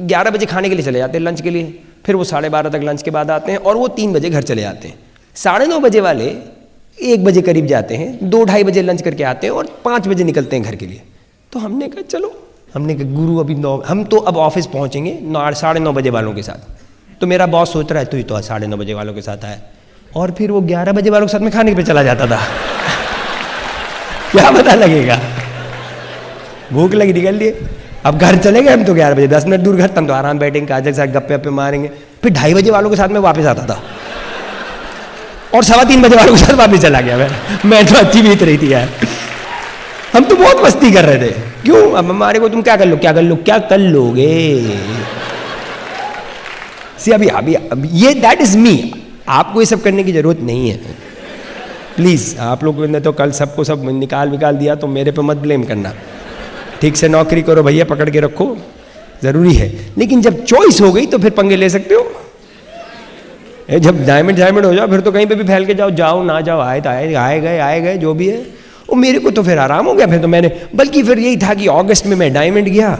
11 बजे खाने के लिए चले जाते हैं, लंच के लिए। फिर वो 12:30 तक लंच के बाद आते हैं, और वो 3 बजे घर चले जाते हैं। 9:30 बजे वाले 1 बजे करीब जाते हैं, 2-2:30 बजे लंच करके आते हैं, और 5 बजे निकलते हैं घर के लिए। तो हमने कहा चलो, हमने कहा गुरु अभी हम तो अब ऑफिस पहुंचेंगे 9:30 बजे वालों के साथ। तो मेरा बॉस सोच रहा है तो ये तो 9:30 बजे वालों के साथ आया, और फिर वो 11 बजे वालों के साथ में खाने पे चला जाता था। क्या पता लगेगा, भूख लगी निकल लिए। अब घर चले गए हम तो 11 बजे, 10 मिनट दूर घर, हम तो आराम बैठेंगे, काजल के साथ गप्पे वप्पे मारेंगे। फिर 2:30 बजे वालों के साथ में वापस आता था, और 3:15 बजे वालों के साथ वापस चला गया मैं तो अच्छी बीत रही थी यार। हम तो बहुत मस्ती कर रहे थे, क्यों? अब हमारे को तुम क्या कर लो, क्या कर लो, क्या कर लोगे? सी अभी ये दैट इज मी। आपको ये सब करने की जरूरत नहीं है, प्लीज। आप लोगों ने तो कल सबको सब निकाल दिया, तो मेरे पे मत ब्लेम करना। ठीक से नौकरी करो भैया, पकड़ के रखो, जरूरी है। लेकिन जब चॉइस हो गई तो फिर पंगे ले सकते हो। जब डायमंड हो जाओ फिर तो कहीं पे भी फैल के जाओ ना जाओ, आए गए जो भी है। और मेरे को तो फिर आराम हो गया। फिर तो मैंने, बल्कि फिर यही था कि अगस्त में मैं डायमंड गया,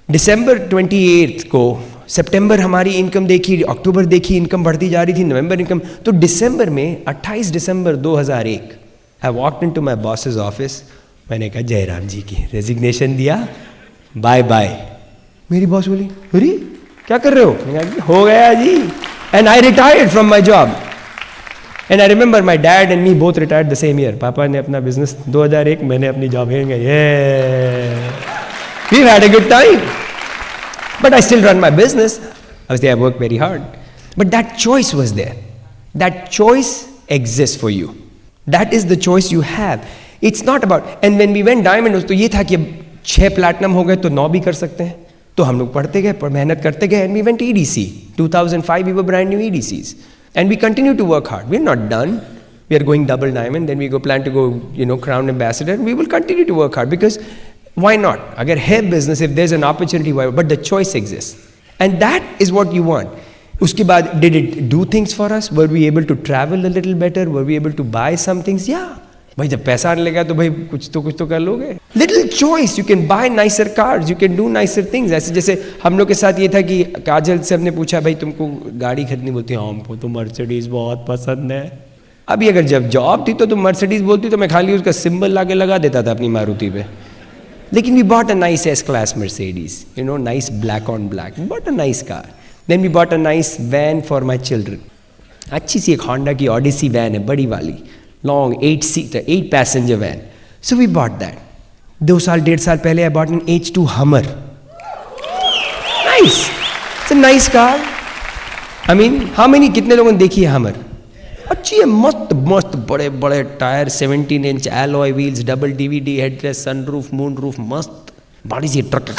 दिसंबर 28 को, सितंबर हमारी इनकम देखी, अक्टूबर देखी, इनकम बढ़ती जा रही थी, नवंबर इनकम, तो दिसंबर में 28 दिसंबर 2001 I walked into my boss's office. मैंने कहा जयराम जी की रेजिग्नेशन दिया, बाय बाय। मेरी बॉस बोली अरे क्या कर रहे हो? मैंने कहा हो गया जी, and I retired from my job. And I remember my dad and me both retired the same year. पापा ने अपना बिजनेस 2001, मैंने अपनी job. We've had a good time, but I still run my business. Obviously, I work very hard, but that choice was there. That choice exists for you. That is the choice you have. It's not about. And when we went diamond, तो ये था कि 6 platinum हो गए तो 9 भी कर सकते हैं। तो हम लोग पढ़ते गए, मेहनत करते गए, and we went EDC. 2005 we were brand new EDCs, and we continue to work hard. We're not done. We are going double diamond. Then we plan to go, crown ambassador. We will continue to work hard because. Why not? अगर है business, if there's an opportunity, why? But the choice exists, and that is what you want. उसके बाद, did it do things for us? Were we able to travel a little better? Were we able to buy some things? Yeah. भाई जब पैसा आने लगा तो भाई कुछ तो कर लोगे. Little choice, you can buy nicer cars, you can do nicer things. ऐसे जैसे हम लोग के साथ ये था कि काजल से हमने पूछा भाई तुमको गाड़ी खरीदनी, बोलती हाँ हमको तो मर्सिडीज बहुत पसंद है. अभी अगर जब जॉब थी तो तुम मर्सिडीज बोलती तो मैं खाली उसका सिंबल लाके लगा देता था अपनी मारुति पे. Lekin we bought a nice S-Class Mercedes, nice black on black. We bought a nice car. Then we bought a nice van for my children. अच्छी सी एक Honda की Odyssey van है, बड़ी वाली, long 8-seater, 8-passenger van. So we bought that. 2-1.5 साल पहले I bought an H2 Hummer. Nice. It's a nice car. I mean, कितने लोगों ने देखी है Hummer? अच्छी है, मस्त बड़े बड़े tyre, 17 inch alloy wheels, double DVD headrest, sunroof, moonroof, मस्त बड़ी सी truck.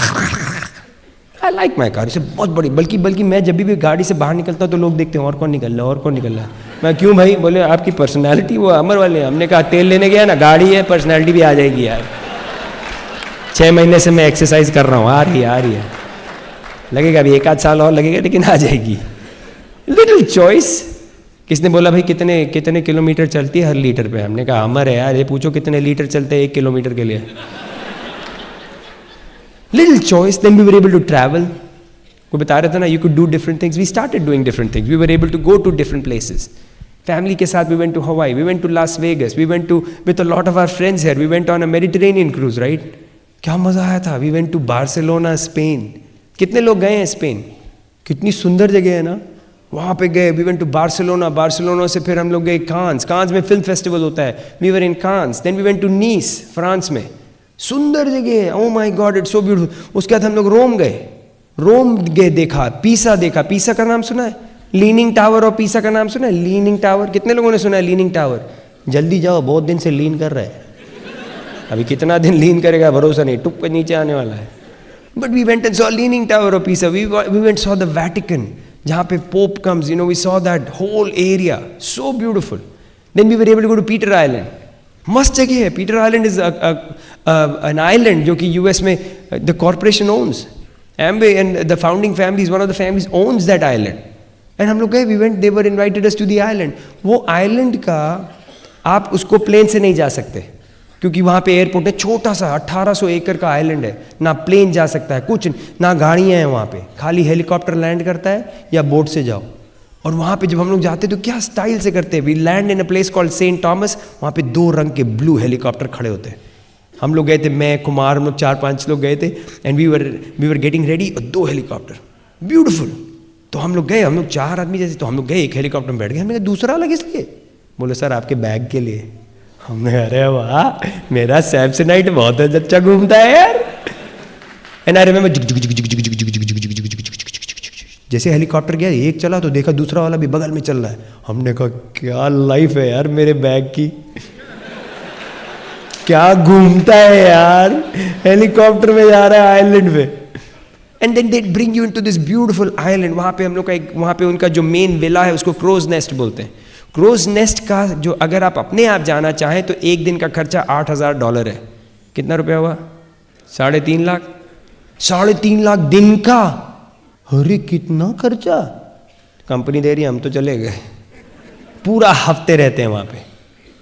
I like my car. इसे बहुत बड़ी, बल्कि मैं जब भी गाड़ी से बाहर निकलता हूँ तो लोग देखते हैं और कौन निकल रहा है. मैं क्यों भाई? बोले आपकी पर्सनैलिटी वो अमर वाले हैं. हमने कहा तेल लेने गया ना, गाड़ी है, पर्सनैलिटी भी आ जाएगी यार. 6 महीने से मैं एक्सरसाइज कर रहा हूँ, आ रही है. लगेगा अभी 1-8 साल और लगेगा, लेकिन आ जाएगी. Little choice. किसने बोला भाई कितने किलोमीटर चलती है हर लीटर पे? हमने कहा हमर है यार, ये पूछो कितने लीटर चलते हैं 1 किलोमीटर के लिए. Little choice. Then we were able to travel. वो बता रहे थे ना, you could do different things. We started doing different things. We were able to go to different places. Family के साथ we went to Hawaii, we went to Las Vegas, we went to with a lot of our friends here, we went on a Mediterranean cruise, right? क्या मजा आया था. We went to Barcelona, Spain. कितने लोग गए हैं Spain? कितनी सुंदर जगह है ना. वहाँ पे गए. वी वेंट टू बार्सिलोना से फिर हम लोग गए कांस में फिल्म फेस्टिवल होता है. We were in Cannes. Then we went to Nice, France में. सुंदर जगह है. Oh my God, it's so beautiful. उसके बाद हम लोग रोम गए, देखा. पीसा का नाम सुना है? लीनिंग टावर ऑफ पीसा का नाम सुना है? Leaning tower. कितने लोगों ने सुना है लीनिंग टावर? जल्दी जाओ, बहुत दिन से लीन कर रहा है. अभी कितना दिन लीन करेगा भरोसा नहीं, टुक पे नीचे आने वाला है. But we went and saw leaning tower of Pisa. We went saw the Vatican, जहाँ पे pope comes, we saw that whole area, so beautiful. Then we were able to go to Peter Island. मस्त जगह है. Peter Island is an island जो कि US में the corporation owns. Amway and the founding families, one of the families owns that island. And हम लोग गए, we went, they were invited us to the island. वो island का आप उसको प्लेन से नहीं जा सकते क्योंकि वहाँ पे एयरपोर्ट है. छोटा सा 1800 एकड़ का आइलैंड है. ना प्लेन जा सकता है, कुछ ना गाड़ियाँ हैं वहाँ पे. खाली हेलीकॉप्टर लैंड करता है या बोट से जाओ. और वहाँ पे जब हम लोग जाते तो क्या स्टाइल से करते हैं. We land in a place called Saint Thomas. वहाँ पे 2 रंग के ब्लू हेलीकॉप्टर खड़े होते हैं. हम लोग गए थे, मैं, कुमार, हम लोग 4-5 लोग गए थे. And we were getting ready. 2 helicopter beautiful. तो हम लोग गए, हम लोग 4 आदमी जैसे. तो हम लोग गए, एक हेलीकॉप्टर में बैठ गए. हमने कहा दूसरा अलग इसलिए? बोले सर आपके बैग के लिए. हमने, अरे वाह, मेरा सैमसनाइट बहुत अच्छा घूमता है यार. एंड आई रिमेंबर, जैसे हेलीकॉप्टर गया, एक चला तो देखा दूसरा वाला भी बगल में चल रहा है. हमने कहा क्या लाइफ है यार मेरे बैग की. क्या घूमता है यार, हेलीकॉप्टर में जा रहा है आइलैंड पे। And then they bring you into this beautiful island. वहाँ पे हम लोग का वहाँ पे उनका जो मेन विला है उसको क्रोज नेस्ट बोलते हैं। क्रोज नेस्ट का जो अगर आप अपने आप जाना चाहें तो एक दिन का खर्चा $8,000 है। कितना रुपया हुआ? 3.5 लाख। 3.5 लाख दिन का। अरे कितना खर्चा। कंपनी दे रही है, हम तो चले गए। पूरा हफ्ते रहते हैं वहाँ पे,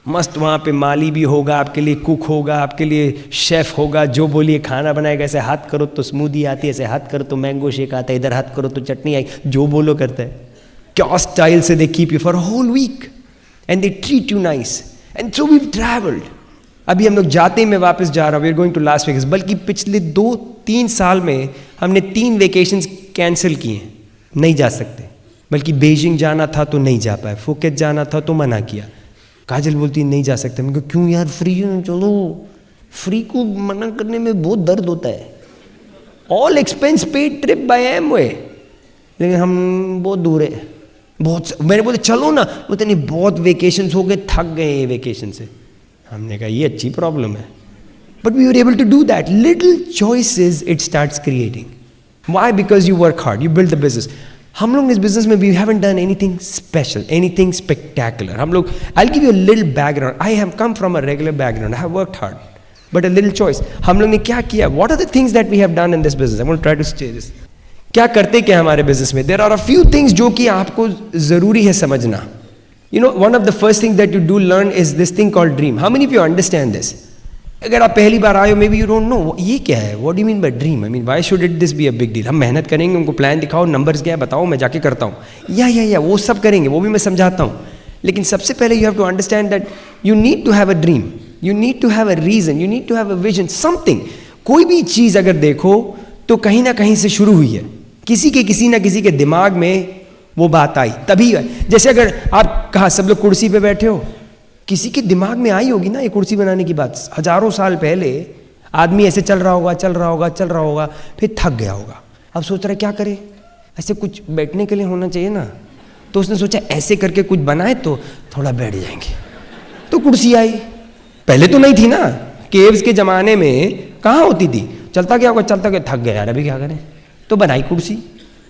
मस्त। वहाँ पे माली भी होगा आपके लिए, कुक होगा आपके लिए, शेफ होगा, जो बोलिए खाना बनाएगा। ऐसे हाथ करो तो स्मूदी आती है, ऐसे हाथ करो तो मैंगो शेक आता है, इधर हाथ करो तो चटनी आई, जो बोलो करता है। क्या स्टाइल से they keep you for whole week and they treat you nice. And so we travelled. अभी हम लोग जाते ही, मैं वापस जा रहा हूँ, we are going to Las Vegas. बल्कि पिछले 2-3 साल में हमने 3 वेकेशंस कैंसिल किए, नहीं जा सकते। बल्कि बीजिंग जाना था तो नहीं जा पाए, फुकेत जाना था तो मना किया। काजल बोलती नहीं जा सकते। मैंने कहा क्यों यार, फ्री है, चलो। फ्री को मना करने में बहुत दर्द होता है। All expense paid trip by Amway, लेकिन हम बहुत दूर है, बहुत। मैंने बोले चलो ना, बोलते नहीं बहुत वेकेशन हो गए, थक गए ये वेकेशन से। हमने कहा ये अच्छी प्रॉब्लम है, but we were able to do that. Little choices it starts creating. Why? Because you work hard, you build the business. हम लोग इस बिजनेस में we haven't done anything special, anything spectacular. हम लोग, I will give you a little background. I have come from a regular background, I have worked hard, but a little choice. हम लोग ने क्या किया? What are the things that we have done in this business? I will try to say this. क्या करते क्या हमारे business में? There are a few things जो कि आपको जरूरी है समझना। You know, one of the first thing that you do learn is this thing called dream. How many of you understand this? अगर आप पहली बार आए हो, maybe you don't know ये क्या है, what do you mean by dream? I mean why should it this be a big deal? हम मेहनत करेंगे, उनको प्लान दिखाओ, नंबर्स क्या है बताओ, मैं जाके करता हूँ, या वो सब करेंगे, वो भी मैं समझाता हूँ। लेकिन सबसे पहले you have to understand that you need to have a dream, you need to have a reason, you need to have a vision, something. कोई भी चीज़ अगर देखो तो कहीं ना कहीं से शुरू हुई है, किसी ना किसी के दिमाग में वो बात आई तभी। जैसे अगर आप कहा सब लोग कुर्सी पे बैठे हो, किसी के दिमाग में आई होगी ना ये कुर्सी बनाने की बात। हजारों साल पहले आदमी ऐसे चल रहा होगा, फिर थक गया होगा, अब सोच रहा है क्या करे, ऐसे कुछ बैठने के लिए होना चाहिए ना, तो उसने सोचा ऐसे करके कुछ बनाए तो थोड़ा बैठ जाएंगे, तो कुर्सी आई। पहले तो नहीं थी ना, केव्स के जमाने में कहाँ होती थी, चलता क्या होगा, थक गया यार अभी क्या करें, तो बनाई कुर्सी।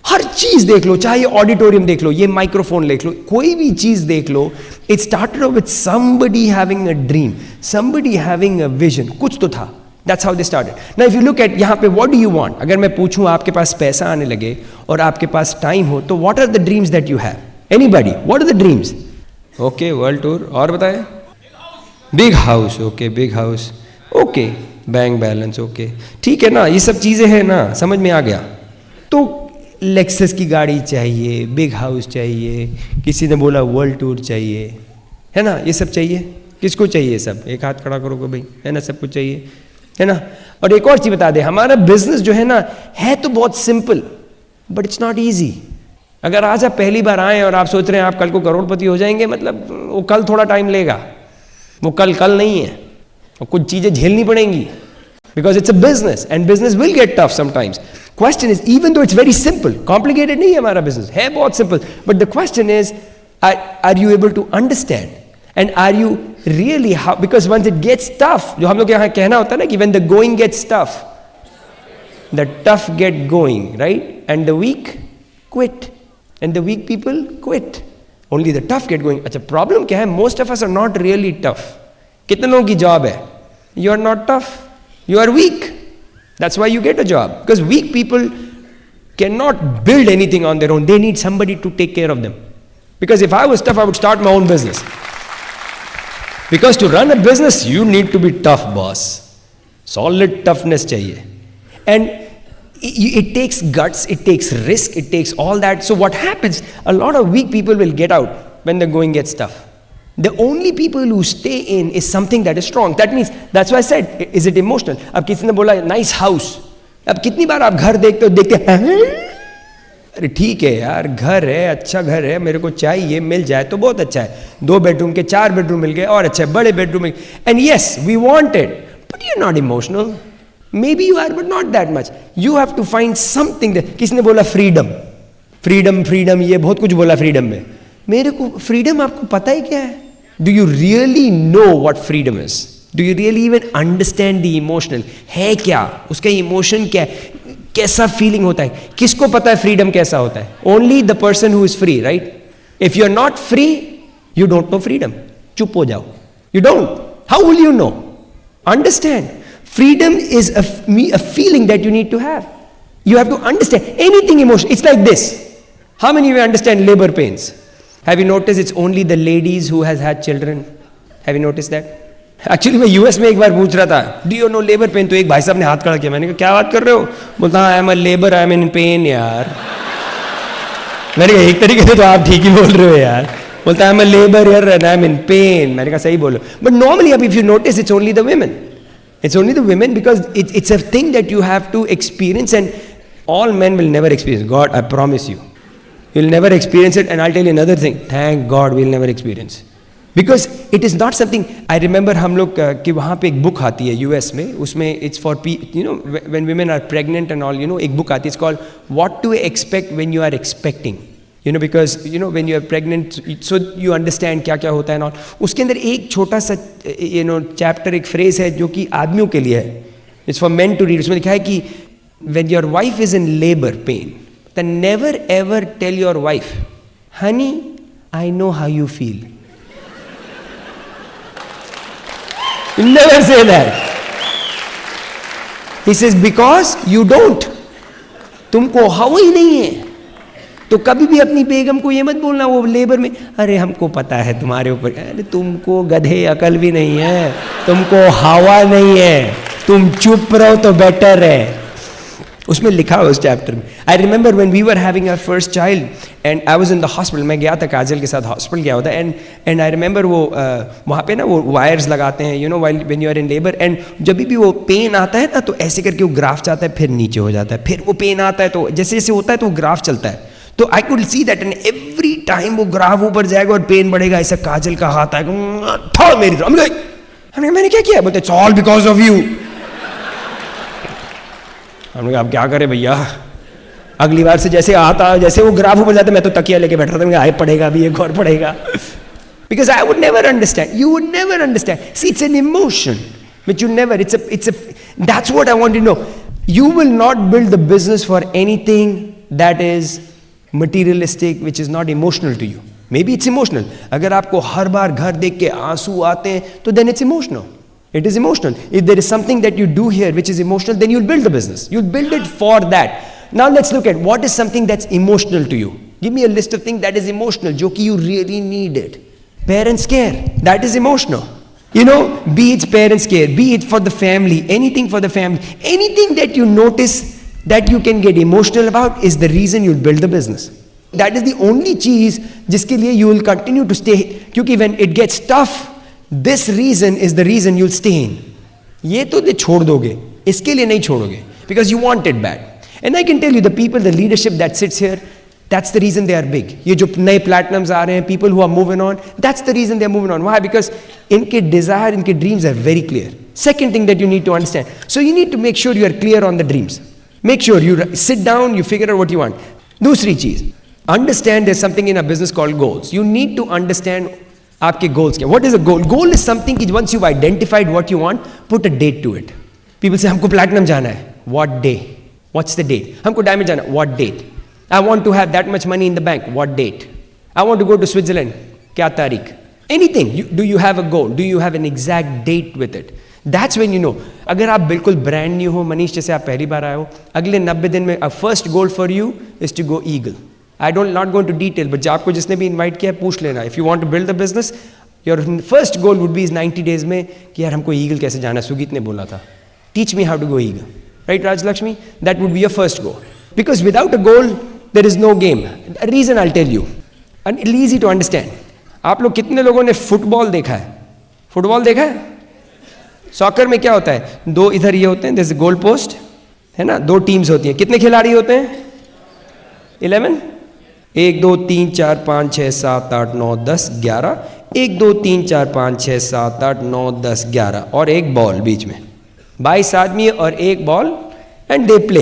हर चीज देख लो, चाहे ऑडिटोरियम देख लो, ये माइक्रोफोन देख लो, कोई भी चीज देख लो, it started with somebody having a dream, somebody having a vision, कुछ तो था। That's how they started. Now if you look at यहाँ पे, व्हाट डू यू वांट? अगर मैं पूछूं आपके पास पैसा आने लगे और आपके पास टाइम हो, तो what are the dreams that you have? Anybody, what are the dreams? Okay, world tour, और बताएं। Big house, okay, big house, okay, bank balance, okay, ठीक है ना, ये सब चीजें हैं ना, समझ में आ गया। तो लेक्सस की गाड़ी चाहिए, बिग हाउस चाहिए, किसी ने बोला वर्ल्ड टूर चाहिए, है ना, ये सब चाहिए। किसको चाहिए सब? एक हाथ खड़ा करोगे भाई, है ना, सब कुछ चाहिए, है ना। और एक और चीज बता दे, हमारा बिजनेस जो है ना, है तो बहुत simple, but it's not easy. अगर आज आप पहली बार आए और आप सोच रहे हैं आप कल को करोड़पति हो जाएंगे, मतलब वो कल थोड़ा टाइम लेगा, वो कल नहीं है, और कुछ चीजें झेलनी पड़ेंगी, because it's a business and business will get tough sometimes. Question is, even though it's very simple, complicated नहीं है हमारा business, है बहुत simple, but the question is, are you able to understand and are you really how? Because once it gets tough, जो हम लोग यहाँ कहना होता है ना कि when the going gets tough, the tough get going, right? And the weak quit, and the weak people quit. Only the tough get going. अच्छा, problem क्या है? Most of us are not really tough. कितने लोगों की job है? You are not tough. You are weak. That's why you get a job. Because weak people cannot build anything on their own. They need somebody to take care of them. Because if I was tough, I would start my own business. Because to run a business, you need to be tough, boss. Solid toughness चाहिए. And it takes guts, it takes risk, it takes all that. So what happens? A lot of weak people will get out when the going gets tough. The only people who stay in is something that is strong. That means, that's why I said, is it emotional? अब किसी ने बोला nice house. अब कितनी बार आप घर देखते हो, देखते हैं, अरे ठीक है यार, घर है, अच्छा घर है, मेरे को चाहिए, मिल जाए तो बहुत अच्छा है, 2 बेडरूम के 4 बेडरूम मिल गए और अच्छा है, बड़े बेडरूम मिल गए, and yes, we want it, but you're not emotional. Maybe you are, but not that much. You have to find something that, किसी ने बोला freedom, ये बहुत कुछ बोला freedom में, मेरे को freedom आपको पता है क्या है? Do you really know what freedom is? Do you really even understand the emotional? है क्या उसका इमोशन, क्या कैसा फीलिंग होता है? किसको पता है फ्रीडम कैसा होता है? Only the person who is free, right? If you are not free, you don't know freedom. चुप हो जाओ. You don't. How will you know? Understand. Freedom is a feeling that you need to have. You have to understand anything emotion. It's like this. How many of you understand labor pains? Have you noticed it's only the ladies who has had children? Have you noticed that? Actually मैं US में एक बार पूछ रहा था, do you know labor pain? तो एक भाई साहब ने हाथ खड़ा किया. मैंने कहा क्या बात कर रहे हो? बोलता हाँ, I'm a labor, I'm in pain यार. मैंने कहा एक तरीके से तो आप ठीक ही बोल रहे हो यार. बोलता I'm a labor here and I'm in pain. मैंने कहा सही बोलो. But normally if you notice it's only the women. It's only the women because it's a thing that you have to experience, and all men will never experience. God, I promise you. You'll never experience it, and I'll tell you another thing. Thank God we'll never experience. Because it is not something. I remember हम लोग कि वहाँ पे एक book आती है US में, उसमें it's for you know when women are pregnant and all, you know एक बुक आती है, it's called What to Expect When You Are Expecting. You know because you know when you are pregnant, so you understand क्या क्या होता है and all. उसके अंदर एक छोटा सा you know chapter, एक phrase है जो कि आदमियों के लिए है. It's for men to read. उसमें लिखा है कि when your wife is in labor pain, then never ever tell your wife, honey, I know how you feel. Never say that. He says because you don't. तुमको हवा ही नहीं है, तो कभी भी अपनी बेगम को ये मत बोलना वो लेबर में, अरे हमको पता है तुम्हारे ऊपर, अरे तुमको गधे अकल भी नहीं है, तुमको हवा नहीं है, तुम चुप रहो तो बेटर है. उसमें लिखा है उस चैप्टर में. I remember when we were having our first child and I was in the hospital. मैं गया था काजल के साथ हॉस्पिटल गया होता एंड आई रिमेंबर वो वहाँ पे ना वो वायर्स लगाते हैं, you know when you are in labour, and जब भी वो पेन आता है ना तो ऐसे करके वो ग्राफ जाता है, फिर नीचे हो जाता है, फिर वो पेन आता है तो जैसे जैसे होता है तो वो ग्राफ चलता है. तो I could see that and every time वो ग्राफ ऊपर जाएगा और पेन बढ़ेगा. ऐसा काजल का हाथ आएगा था मेरी तरफ. मैंने क्या किया? बोलते it's all because of you. हमने कहा अब क्या करें भैया, अगली बार से जैसे आता जैसे वो ग्राफ ऊपर जाता मैं तो तकिया लेके बैठ रहा था. आए पड़ेगा अभी एक और पड़ेगा. Because I would never understand, you would never understand. See it's an emotion which you never, it's a that's what I want to know. You will not build the business for anything that is materialistic, which is not emotional to you. Maybe it's emotional. अगर आपको हर बार घर देख के आंसू आते हैं तो then it's emotional. It is emotional. If there is something that you do here which is emotional, then you'll build the business. You'll build it for that. Now let's look at what is something that's emotional to you. Give me a list of things that is emotional, जो कि you really need it. Parents' care, that is emotional. You know, be it parents' care, be it for the family, anything for the family, anything that you notice that you can get emotional about is the reason you'll build the business. That is the only cheese जिसके लिए you will continue to stay. क्योंकि when it gets tough, this reason is the reason you'll stay in. ये तो दे छोड़ दोगे, इसके लिए नहीं छोड़ोगे, because you want it bad. And I can tell you the people, the leadership that sits here, that's the reason they are big. ये जो नए platinums आ रहे हैं, people who are moving on, that's the reason they are moving on. Why? Because इनके desire, इनके dreams are very clear. Second thing that you need to understand. So you need to make sure you are clear on the dreams. Make sure you sit down, you figure out what you want. दूसरी चीज, understand there's something in a business called goals. You need to understand आपके goals क्या. What is a goal? Goal is something कि once you've identified what you want, put a date to it. People say हमको platinum जाना है. What day? What's the date? हमको diamond जाना है. What date? I want to have that much money in the bank. What date? I want to go to Switzerland. क्या तारीख? Anything. Do you have a goal? Do you have an exact date with it? That's when you know. अगर आप बिल्कुल brand new हो, मनीष जैसे आप पहली बार आए हो, अगले 90 दिन में a first goal for you is to go eagle. I don't not go into detail, but आपको जिसने भी invite किया पूछ लेना. If you want to build a business, your first goal would be is 90 days में कि यार हमको eagle कैसे जाना है, सुगीत ने बोला था. Teach me how to go eagle. Right, Raj Lakshmi? That would be your first goal. Because without a goal, there is no game. A reason I'll tell you. And it's easy to understand. आप लोग कितने लोगों ने football देखा है? Football देखा है? Soccer में क्या होता है? दो इधर ये होते हैं, जैसे गोल पोस्ट है ना, दो टीम्स होती हैं. कितने खिलाड़ी होते हैं? 11. 1 2 3 4 5 6 7 8 9 10 11. 1 2 3 4 5 6 7 8 9 10 11 और एक बॉल बीच में. 22 आदमी और एक बॉल एंड दे प्ले,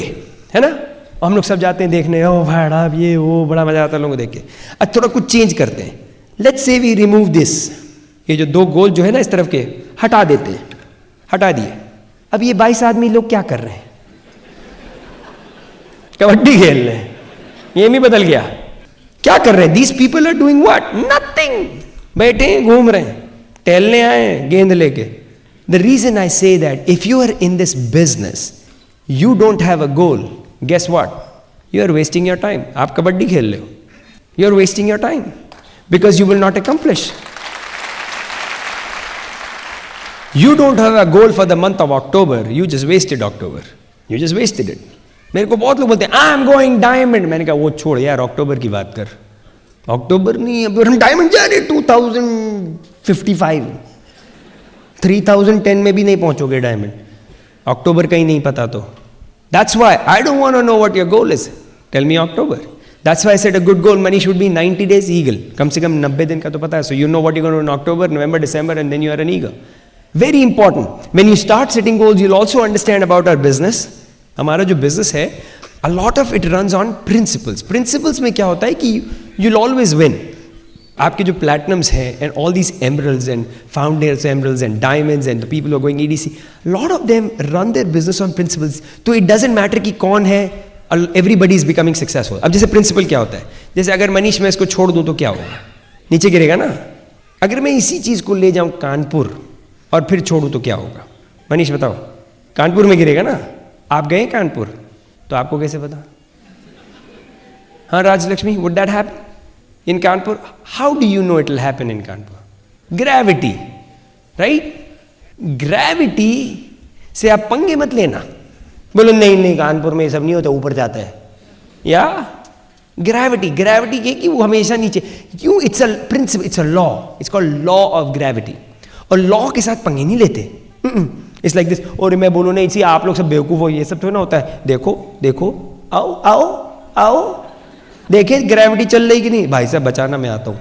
है ना. हम लोग सब जाते हैं देखने, ओ भाड़ा ये वो, बड़ा मजा आता है लोगों को देख के. अब थोड़ा कुछ चेंज करते हैं. Let's say we remove this. ये जो दो गोल जो है ना इस तरफ के हटा देते हैं. हटा दिए। अब ये 22 आदमी लोग क्या कर रहे हैं? कबड्डी खेल रहे हैं। ये भी बदल गया। क्या कर रहे हैं? These people are doing what? Nothing. बैठे हैं, घूम रहे हैं, टहलने आए हैं गेंद लेके। The reason I say that if you are in this business, you don't have a goal, guess what? You are wasting your time. आप कबड्डी खेल रहे हो, you are wasting your time because you will not accomplish. You don't have a goal for the month of October. You just wasted October. You just wasted it. मेरे को बहुत लोग बोलते हैं आई एम गोइंग डायमंड। मैंने कहा वो छोड़ यार, अक्टूबर की बात कर। अक्टूबर नहीं, अब हम डायमंड जा रहे 2055, 3010 में भी नहीं पहुंचोगे डायमंड। अक्टूबर का ही नहीं पता तो। That's why I don't want to know what your goal is. Tell me October. That's why I said a good goal money should be 90 days eagle. कम से कम 90 दिन का तो पता है. So you know what you're going to do in October, November, December, and then you are an eagle. Very important. When you start setting goals, you'll also understand about our business. हमारा जो business है, a lot of it runs on principles. Principles में क्या होता है कि you'll always win. आपके जो platinums है and all these emeralds and founders emeralds and diamonds and the people who are going EDC, a lot of them run their business on principles. तो it doesn't matter कि कौन है, everybody is becoming successful. अब जैसे principle क्या होता है, जैसे अगर मनीष मैं इसको छोड़ दूं तो क्या होगा, नीचे गिरेगा ना. अगर मैं इसी चीज को ले जाऊं कानपुर और फिर छोड़ूं तो क्या होगा, मनीष बताओ. कानपुर में गिरेगा ना. आप गए कानपुर तो आपको कैसे पता. हाँ Rajalakshmi, would that happen in Kanpur? How do you know it will happen in Kanpur? Gravity, right? Gravity से आप पंगे मत लेना. बोलो नहीं नहीं कानपुर में ये सब नहीं होता, ऊपर जाता है. या ग्रेविटी, ग्रेविटी ये कि वो हमेशा नीचे क्यों. It's a principle, it's a law, it's called law of gravity. और लॉ के साथ पंगे नहीं लेते. It's like this. और मैं बोलूँ नहीं इसी आप लोग सब बेवकूफ़ हो, ये सब थोड़ा ना होता है. देखो देखो, आओ आओ आओ, देखे ग्रेविटी चल रही कि नहीं. भाई साहब बचाना, मैं आता हूँ,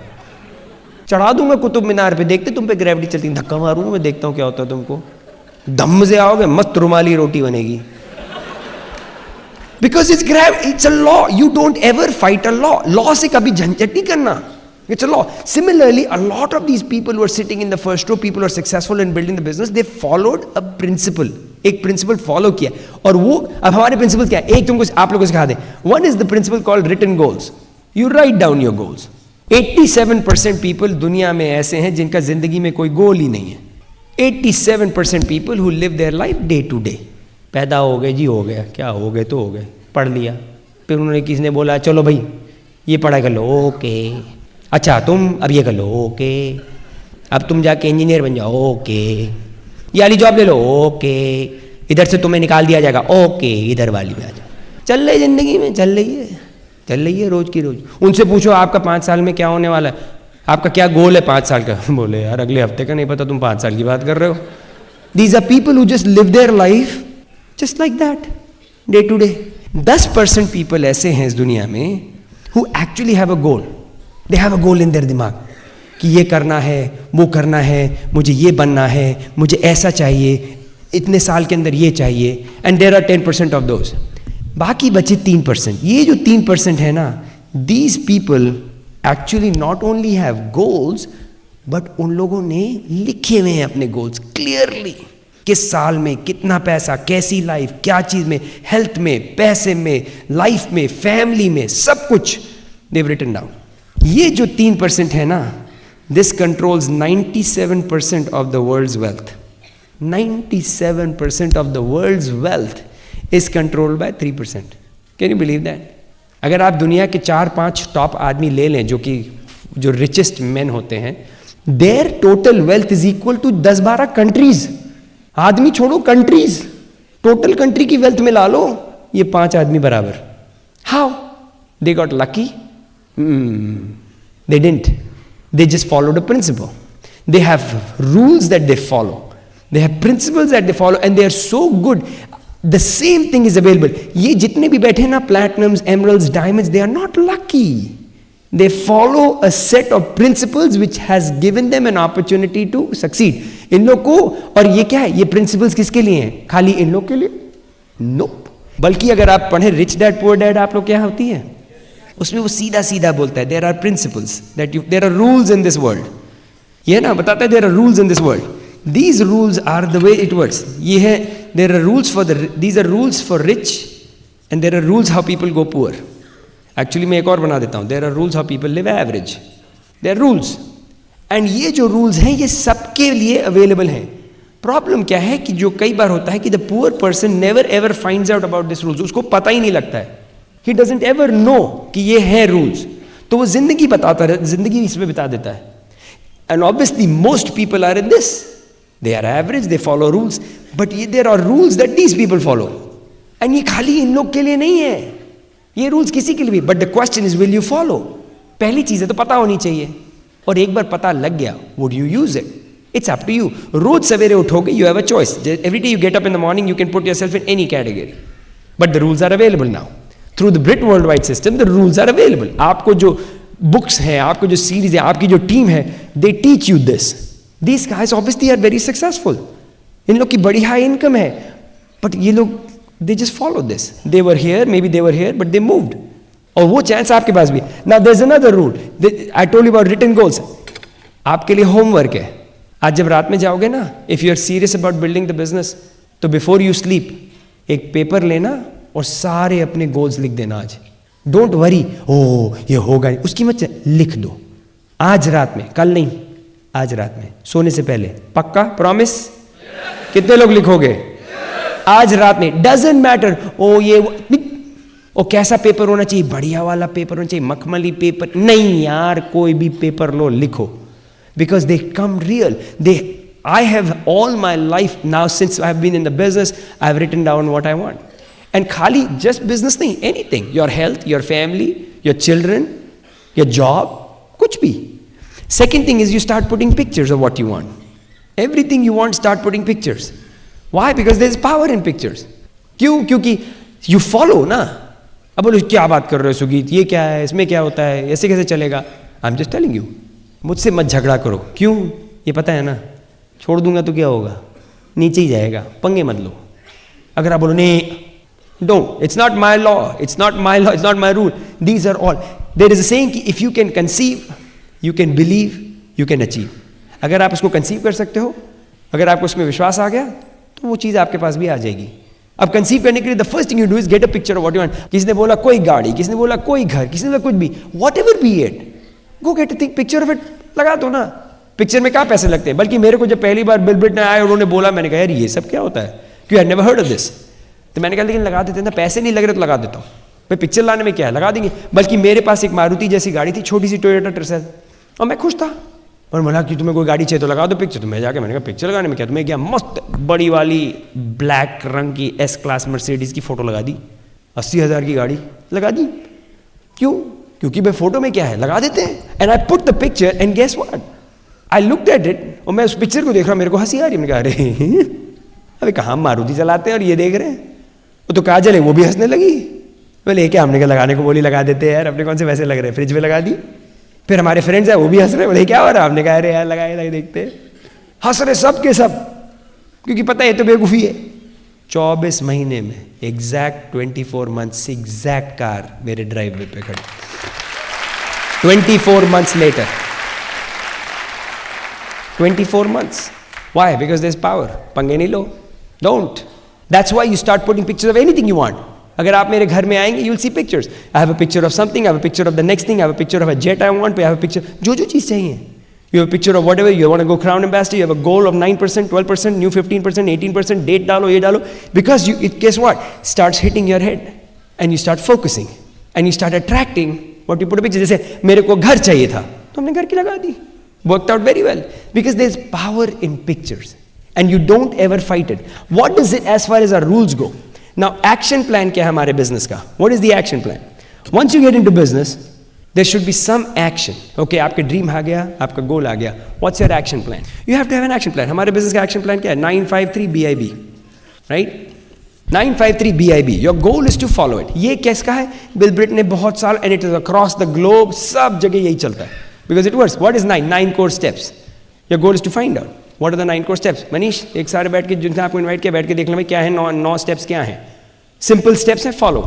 चढ़ा दूंगा कुतुब मीनार पे, देखते तुम पे ग्रेविटी चलती है, धक्का मारूंगा मैं, देखता हूँ क्या होता है. तुमको दम से आओगे, मस्त रुमाली रोटी बनेगी. Because it's a law. You don't ever fight a law. Law से कभी झंझट नहीं करना. It's a law. Similarly, a lot of these people who are sitting in the first row, people who are successful in building the business, they followed a principle. एक principle follow किया. और वो अब हमारे principle क्या है, एक तुमको आप लोगों को सिखा दे. One is the principle called written goals. You write down your goals. 87% people दुनिया में ऐसे हैं जिनका जिंदगी में कोई गोल ही नहीं है. 87% people who live their life day to day. पैदा हो गए जी, हो गया, क्या हो गए तो हो गए, पढ़ लिया, फिर उन्होंने किसी ने बोला चलो भाई ये पढ़ाई कर लो, ओके. अच्छा तुम अब ये कर लो, ओके. अब तुम जाके इंजीनियर बन जाओ, ओके. ये वाली जॉब ले लो, ओके. इधर से तुम्हें निकाल दिया जाएगा, ओके. इधर वाली में आ जाओ. चल रही जिंदगी में, चल रही है रोज की रोज. उनसे पूछो आपका 5 साल में क्या होने वाला है, आपका क्या गोल है 5 साल का. बोले यार अगले हफ्ते का नहीं पता, तुम 5 साल की बात कर रहे हो. These are people who just live their life just like that, day to day. 10% people ऐसे हैं इस दुनिया में who actually have a goal. They have a goal in their दिमाग कि ये करना है, वो करना है, मुझे ये बनना है, मुझे ऐसा चाहिए, इतने साल के अंदर ये चाहिए. And there are 10% of those. बाकी बचे 3%. ये जो 3% है ना, these people actually not only have goals, but उन लोगों ने लिखे हुए हैं अपने गोल्स क्लियरली. किस साल में कितना पैसा, कैसी लाइफ, क्या चीज में, हेल्थ में, पैसे में, लाइफ में, फैमिली में, सब कुछ देव रिटन डाउन. ये जो 3% है ना, this controls 97% of the world's wealth. 97% of the world's wealth is controlled by 3%. Can you believe that? अगर आप दुनिया के 4-5 टॉप आदमी ले लें जो रिचेस्ट मैन होते हैं, their total wealth is equal to 10-12 countries. आदमी छोड़ो, कंट्रीज, टोटल कंट्री की वेल्थ में ला लो, ये 5 आदमी बराबर. How they got lucky? They didn't. They just followed a principle. They have rules that they follow. They have principles that they follow, and they are so good. The same thing is available. ये जितने भी बैठे ना, platinums, emeralds, diamonds, they are not lucky. They follow a set of principles which has given them an opportunity to succeed. इन लोग को, और ये क्या है, ये principles किसके लिए हैं? खाली इन लोग के लिए? Nope. बल्कि अगर आप पढ़े रिच डैड पुअर डैड, आप लोग क्या होती है उसमें, वो सीधा सीधा बोलता है there are principles that you, there are rules in this world. ये ना बताता है there are rules in this world these rules are the way it works. ये है, there are rules for these are rules for rich and there are rules how people go poor. Actually मैं एक और बना देता हूँ, there are rules how people live average. There are rules. And ये जो rules हैं ये सबके लिए available हैं. प्रॉब्लम क्या है कि जो कई बार होता है कि the poor person never ever finds out about this rules, उसको पता ही नहीं लगता है. ही डजंट एवर नो कि ये है रूल्स, तो वो जिंदगी जिंदगी इसमें बिता देता है. And obviously most people are in this, they are average, they follow rules, but ये there are rules that these people follow. And ये खाली इन लोग के लिए नहीं है, ये रूल्स किसी के लिए भी. But the question is will you follow. पहली चीज है तो पता होनी चाहिए, और एक बार पता लग गया, would you use it? It's up to you. रोज सवेरे उठोगे, you have a choice. Every day you get up in the morning, you can put yourself in any category. But the rules are available now. Through the Brit Worldwide system, the rules are available. आपको जो books हैं, आपको जो series है, आपकी जो team है, they teach you this. These guys obviously are very successful. इन लोग की बड़ी high income है, but ये लोग they just follow this. They were here, maybe they were here, but they moved. और वो chance आपके पास भी. Now there's another rule. I told you about written goals. आपके लिए homework है. आज जब रात में जाओगे ना, if you are serious about building the business, तो बिफोर यू स्लीप एक पेपर लेना और सारे अपने गोल्स लिख देना आज. डोंट वरी, ओ ये होगा नहीं, उसकी मत लिख दो. आज रात में, कल नहीं, आज रात में सोने से पहले. पक्का? प्रॉमिस? कितने लोग लिखोगे? आज रात में. डजंट मैटर ओ ये ओ कैसा पेपर होना चाहिए, बढ़िया वाला पेपर होना चाहिए, मखमली पेपर नहीं यार, कोई भी पेपर लो, लिखो. Because they come real. I have all my life now, since I have been in the business, I have written down what I want. And khali just business nahi, anything. Your health, your family, your children, your job, kuch bhi. Second thing is you start putting pictures of what you want. Everything you want, start putting pictures. Why? Because there is power in pictures. क्यों? क्योंकि you follow ना. अब बोलो क्या बात कर रहे हो सुगीत, ये क्या है, इसमें क्या होता है, ऐसे कैसे चलेगा? I'm just telling you. मुझसे मत झगड़ा करो. क्यों? ये पता है ना, छोड़ दूंगा तो क्या होगा, नीचे ही जाएगा. पंगे मत लो. अगर आप बोलो नहीं, don't, it's not my law, it's not my law, it's not my rule, these are all. There is a saying कि if you can conceive, you can believe, you can achieve. अगर आप उसको कंसीव कर सकते हो, अगर आपको उसमें विश्वास आ गया, तो वो चीज़ आपके पास भी आ जाएगी. अब कंसीव करने के लिए the first thing you do is get a picture of what you want. किसी ने बोला कोई गाड़ी, किसी ने बोला कोई घर, किसी ने बोला कुछ भी, what ever be it, go get a picture of it, लगा दो ना. पिक्चर में क्या पैसे लगते हैं? बल्कि मेरे को जब पहली बार बिल ब्रिट ने आए और उन्होंने बोला, मैंने कहा यार ये सब क्या होता है, क्यों I never heard of this. तो मैंने कहा लेकिन लगा देते ना, पैसे नहीं लग रहे तो लगा देता हूँ भाई, पिक्चर लाने में क्या है, लगा देंगे. बल्कि मेरे पास एक मारुति जैसी गाड़ी थी, छोटी सी टोयोटा टर्सेल, और मैं खुश था. और बोला कि तुम्हें कोई गाड़ी चाहिए तो लगा दो पिक्चर. तो मैं जाके मैंने कहा पिक्चर लगाने में क्या, तुम्हें क्या, मस्त बड़ी वाली ब्लैक रंग की एस क्लास मर्सिडीज की फोटो लगा दी, 80,000 की गाड़ी लगा दी. क्यों? क्योंकि भाई फोटो में क्या है, लगा देते हैं. And I put the picture and guess what, I looked at it, और मैं उस पिक्चर को देख रहा हूं, मेरे को हंसी आ रही है. मैंने कहा अरे अबे कहाँ मारुति चलाते हैं और ये देख रहे हैं. वो तो काजल है, वो भी हंसने लगी. बोले क्या, हमने कहा लगाने को बोली, लगा देते हैं यार, अपने कौन से वैसे लग रहे हैं, फ्रिज में लगा दी. फिर हमारे फ्रेंड्स है वो भी हंस रहे, बोले क्या हो रहा है, हमने कहा अरे यार लगाए लगे देखते. हंस रहे सब के सब, क्योंकि पता है तो बेवकूफ़ी है. 24 महीने में एग्जैक्ट 24 मंथ्स एग्जैक्ट कार मेरे ड्राइववे पे खड़ी. 24 months later. 24 months. Why? Because there's power. पंगे नहीं लो. Don't. That's why you start putting pictures of anything you want. अगर आप मेरे घर में आएंगे, you'll see pictures. I have a picture of something, I have a picture of the next thing, I have a picture of a jet I want, I have a picture, जो चीज़ चाहिए. You have a picture of whatever, you want to go Crown Ambassador, you have a goal of 9%, 12%, new 15%, 18%, date डालो, ये डालो. Because guess what? Starts hitting your head. And you start focusing. And you start attracting what you put a picture. जैसे मेरे को घर चाहिए था, तो हमने घर की लगा दी. Worked out very well. Because there's power in pictures. And you don't ever fight it. What does it as far as our rules go? Now, action plan क्या है हमारे business का? What is the action plan? Once you get into business, there should be some action. Okay, आपके dream आ गया, आपका goal आ गया. What's your action plan? You have to have an action plan. हमारे business का action plan क्या है? 953 BIB. Right? 953 BIB. Your goal is to follow it. ये किसका है? बिल ब्रिट ने बहुत साल, and it is across the globe, सब जगह यही चलता है. Because it works. What is 9? 9 core steps. Your goal is to find out. What are the 9 core steps? Manish, एक सारे बैठ के, जिनसे आपको इन्वाइट किया, बैठ के देख लें भाई क्या है, 9 steps क्या हैं. Simple steps है, follow.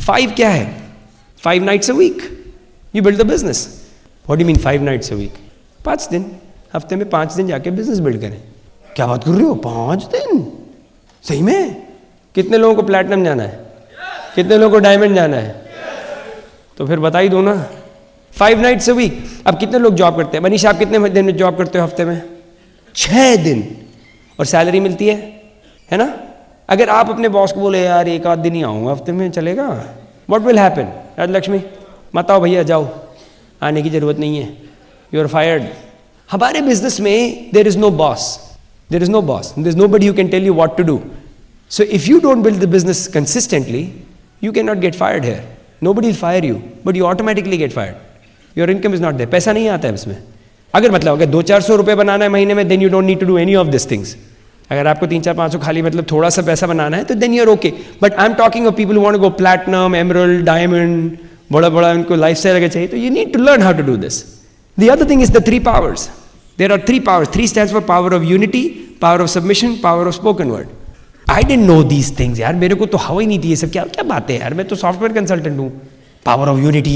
5 क्या है? 5 nights a week. You build the business. What do you mean 5 nights a week? 5 दिन, हफ्ते में 5 दिन जाके business build करें. क्या बात कर रहे हो, 5 दिन? सही में? कितने लोगों को प्लैटिनम जाना है, कितने लोगों को डायमंड जाना है? तो फिर बता ही दो ना। 5 nights a week। अब कितने लोग जॉब करते हैं? मनीष आप कितने दिन में जॉब करते हो हफ्ते में? 6 दिन। और सैलरी मिलती है ना? अगर आप अपने बॉस को बोले यार एक आध दिन ही आऊँगा हफ्ते में, चलेगा? What will happen? राजलक्ष्मी मत आओ भैया, जाओ, आने की ज़रूरत नहीं है, यू आर फायर्ड। हमारे बिजनेस में there is no boss, there is no boss, there is nobody who can tell you what to do. So if you don't build the business consistently, you cannot get fired here. Nobody will fire you, but you automatically get fired. Your income is not there. पैसा नहीं आता है इसमें। अगर मतलब अगर 200-400 रुपये बनाना है महीने में, then you don't need to do any of these things. अगर आपको 300-500 खाली मतलब थोड़ा सा पैसा बनाना है तो then you're okay. But I'm talking of people who want to go platinum, emerald, diamond, बड़ा बड़ा उनको lifestyle अगर चाहिए, तो you need to learn how to do this. The other thing is the 3 powers. There are 3 powers. 3 stands for power of unity, power of submission, power of spoken word. I didn't know these things यार, मेरे को तो हवा ही नहीं थी ये सब। क्या क्या बातें यार, मैं तो सॉफ्टवेयर कंसल्टेंट हूँ। पावर ऑफ यूनिटी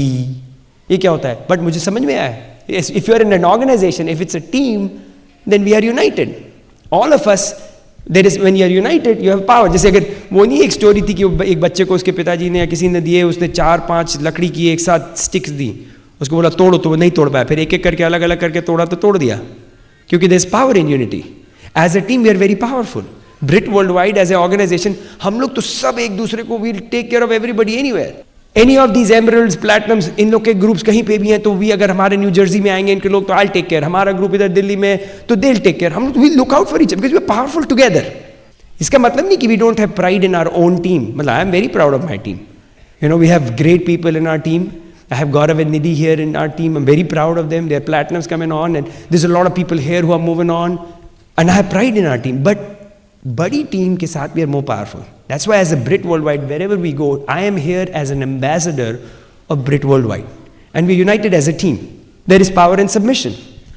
ये क्या होता है? बट मुझे समझ में आया, if you are in an organisation, if it's a team, then we are united, all of us. There is when you are united you have power. जैसे अगर वो नहीं एक स्टोरी थी कि एक बच्चे को उसके पिताजी ने या किसी ने दिए, उसने 4-5 लकड़ी की एक साथ स्टिक्स दी, उसको बोला तोड़ो, तो वो नहीं तोड़ पाया, फिर एक एक करके अलग अलग करके तोड़ा तो तोड़ दिया, क्योंकि there is power in unity. As a team we are very powerful. Britt World Wide as a organization हम लोग तो सब एक दूसरे को, we'll take care of everybody anywhere. Any of these emeralds, platinums, इन लोग के ग्रुप्स कहीं पे भी हैं तो भी, अगर हमारे न्यू जर्सी में आएंगे इनके लोग तो आई टेक केयर, हमारा ग्रुप इधर दिल्ली में तो दे टेक केयर। हम लोग we look out for each other because we are powerful together. इसका मतलब नहीं कि we don't have pride in our own team. मतलब I am very proud of my team. You know we have great people in our team. I have Gaurav and Nidhi here in our team. I'm very proud of them. Their platinums coming on, and there's a lot of people here who are moving on, and I have pride in our team. But badi team ke saath we are more powerful. That's why as a Brit Worldwide, wherever we go, I am here as an ambassador of Brit Worldwide, and we're united as a team. There is power in submission.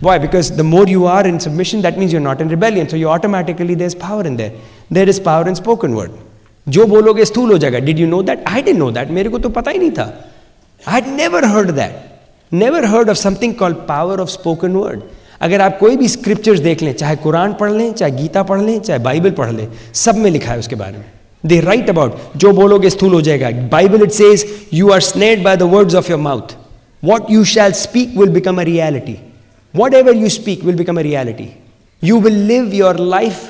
Why? Because the more you are in submission, that means you're not in rebellion. So you automatically, there's power in there. There is power in spoken word. जो बोलोगे स्थूल हो जाएगा. Did you know that? I didn't know that. मेरे को तो पता ही नहीं था. I had never heard that. Never heard of something called power of spoken word. अगर आप कोई भी स्क्रिप्चर्स देख लें, चाहे कुरान पढ़ लें, चाहे गीता पढ़ लें, चाहे बाइबल पढ़ लें, सब में लिखा है उसके बारे में. They write about जो बोलोगे स्थूल हो जाएगा. Bible it says you are snared by the words of your mouth. What you shall speak will become a reality. Whatever you speak will become a reality. You will live your life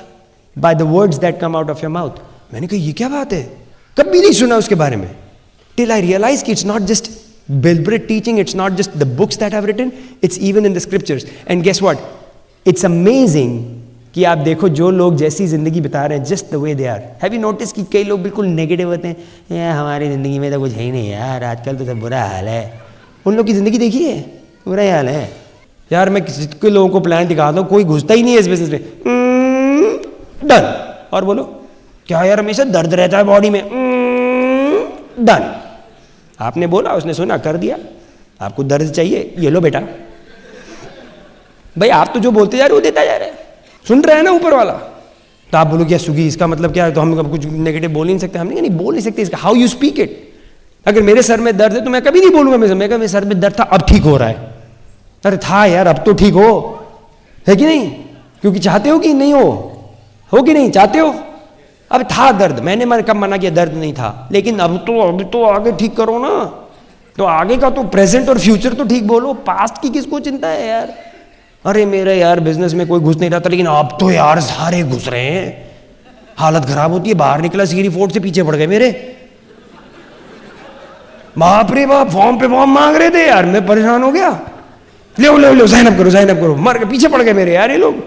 by the words that come out of your mouth. मैंने कहा ये क्या बात है, कभी नहीं सुना उसके बारे में. Till I realized it's not just Bilbrit teaching, it's not just the books that I've written, it's even in the scriptures. And guess what? It's amazing कि आप देखो जो लोग जैसी ज़िंदगी बिता रहे हैं, just the way they are. Have you noticed कि कई लोग बिल्कुल नेगेटिव होते हैं, यार हमारी ज़िंदगी में तो कुछ है ही नहीं यार, आजकल तो सब बुरा हाल है. उन लोग की ज़िंदगी देखिए, बुरा ही हाल है. यार मैं किसी लोगों को प्लान दिखाता हूँ, कोई घुसता ही नहीं है इस बिजनेस में. डन. और बोलो क्या यार हमेशा दर्द रहता है बॉडी में. डन. आपने बोला, उसने सुना, कर दिया. आपको दर्द चाहिए, ये लो बेटा. भाई आप तो जो बोलते जा रहे हो देता जा रहे हैं, सुन रहे हैं ना ऊपर वाला. तो आप बोलो क्या सुगी, इसका मतलब क्या है, तो हम कुछ नेगेटिव बोल नहीं सकते. हम नहीं बोल नहीं सकते इसका. How you speak it. अगर मेरे सर में दर्द है तो मैं कभी नहीं बोलूंगा मेरे सर में दर्द था अब ठीक हो रहा है. अरे था यार अब तो ठीक हो, है कि नहीं? क्योंकि चाहते हो कि नहीं हो कि नहीं चाहते हो. अब था दर्द, मैंने कब मना किया दर्द नहीं था, लेकिन अब तो आगे ठीक करो ना. तो आगे का तो प्रेजेंट और फ्यूचर तो ठीक बोलो, पास्ट की किसको चिंता है यार. अरे मेरे यार बिजनेस में कोई घुस नहीं रहा था, लेकिन अब तो यार सारे घुस रहे हैं, हालत खराब होती है. बाहर निकला सीरी फोर्ट से पीछे पड़ गए मेरे. बाप रे बाप, फॉर्म पे फॉर्म मांग रहे थे यार, मैं परेशान हो गया. लो साइन अप करो, मर के पीछे पड़ गए मेरे यार ये लोग.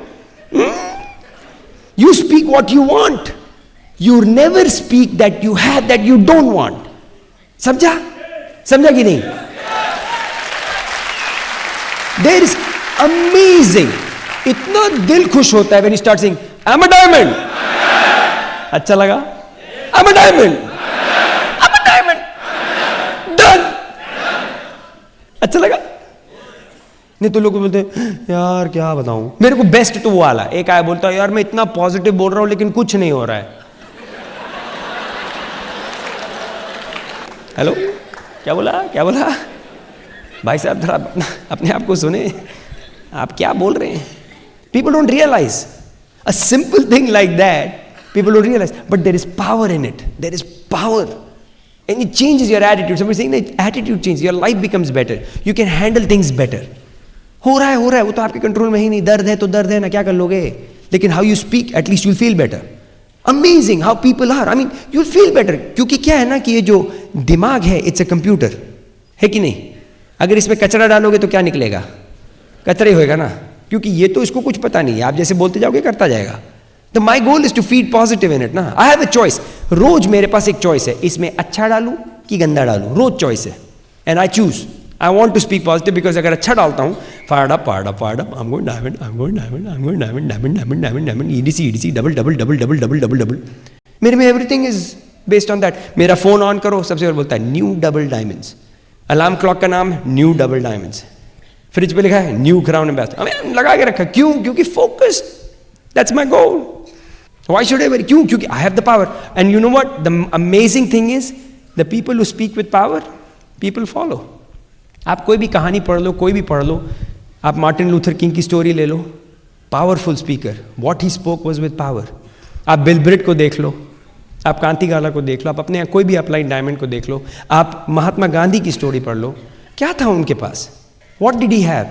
You speak what you want. You never speak that you have that you don't want. समझा कि नहीं? There is amazing. इतना दिल खुश होता है when you start saying I'm a diamond. अच्छा लगा? I'm a diamond. Done. अच्छा लगा? नहीं तो लोग बोलते यार क्या बताऊं. मेरे को बेस्ट तो वो वाला एक आया बोलता है यार मैं इतना पॉजिटिव बोल रहा हूं लेकिन कुछ नहीं हो रहा है. हेलो, क्या बोला भाई साहब, थोड़ा अपने आप को सुने. आप क्या बोल रहे हैं? People don't realise. A simple thing like that, people don't realize, but there is power in it. There is power. And it changes your attitude. Somebody saying that attitude changes, your life becomes better. You can handle things better. हो रहा है, वो तो आपके control में ही नहीं. दर्द है तो दर्द है ना, क्या कर लोगे? लेकिन how you speak, at least you'll feel better. Amazing how people are. I mean, you'll feel better. क्योंकि क्या है ना कि ये जो दिमाग है, it's a computer. है कि नहीं? अगर इसमें कचरा डालोगे तो क्या निकलेगा? कचरा ही होएगा ना, क्योंकि ये तो इसको कुछ पता नहीं है. आप जैसे बोलते जाओगे करता जाएगा. तो my goal is to feed positive in it ना. I have a choice. रोज मेरे पास एक चॉइस है, इसमें अच्छा डालूं कि गंदा डालूं. रोज चॉइस है. And I choose. I want to speak positive because अगर अच्छा डालता हूं, fired up, I'm going diamond, EDC, double. मेरे में everything is based on that. मेरा फोन ऑन करो, सबसे पहले बोलता है new double diamonds. Alarm clock का नाम न्यू डबल डायमंड्स. फ्रिज पे लिखा है न्यू क्राउन एम्बेसडर. लगा के रखा. क्यों? क्योंकि focused. That's my goal. Why should I worry? क्यों? क्योंकि I have the power. And you know what? The amazing thing is, the people who speak with power, people follow. आप कोई भी कहानी पढ़ लो, कोई भी पढ़ लो. आप मार्टिन लूथर किंग की स्टोरी ले लो. Powerful speaker. What he spoke was with power. आप बिल ब्रिट को देख लो, आप कांति गाला को देख लो, आप अपने कोई भी अपलाइन डायमंड को देख लो, आप महात्मा गांधी की स्टोरी पढ़ लो. क्या था उनके पास? What did he have?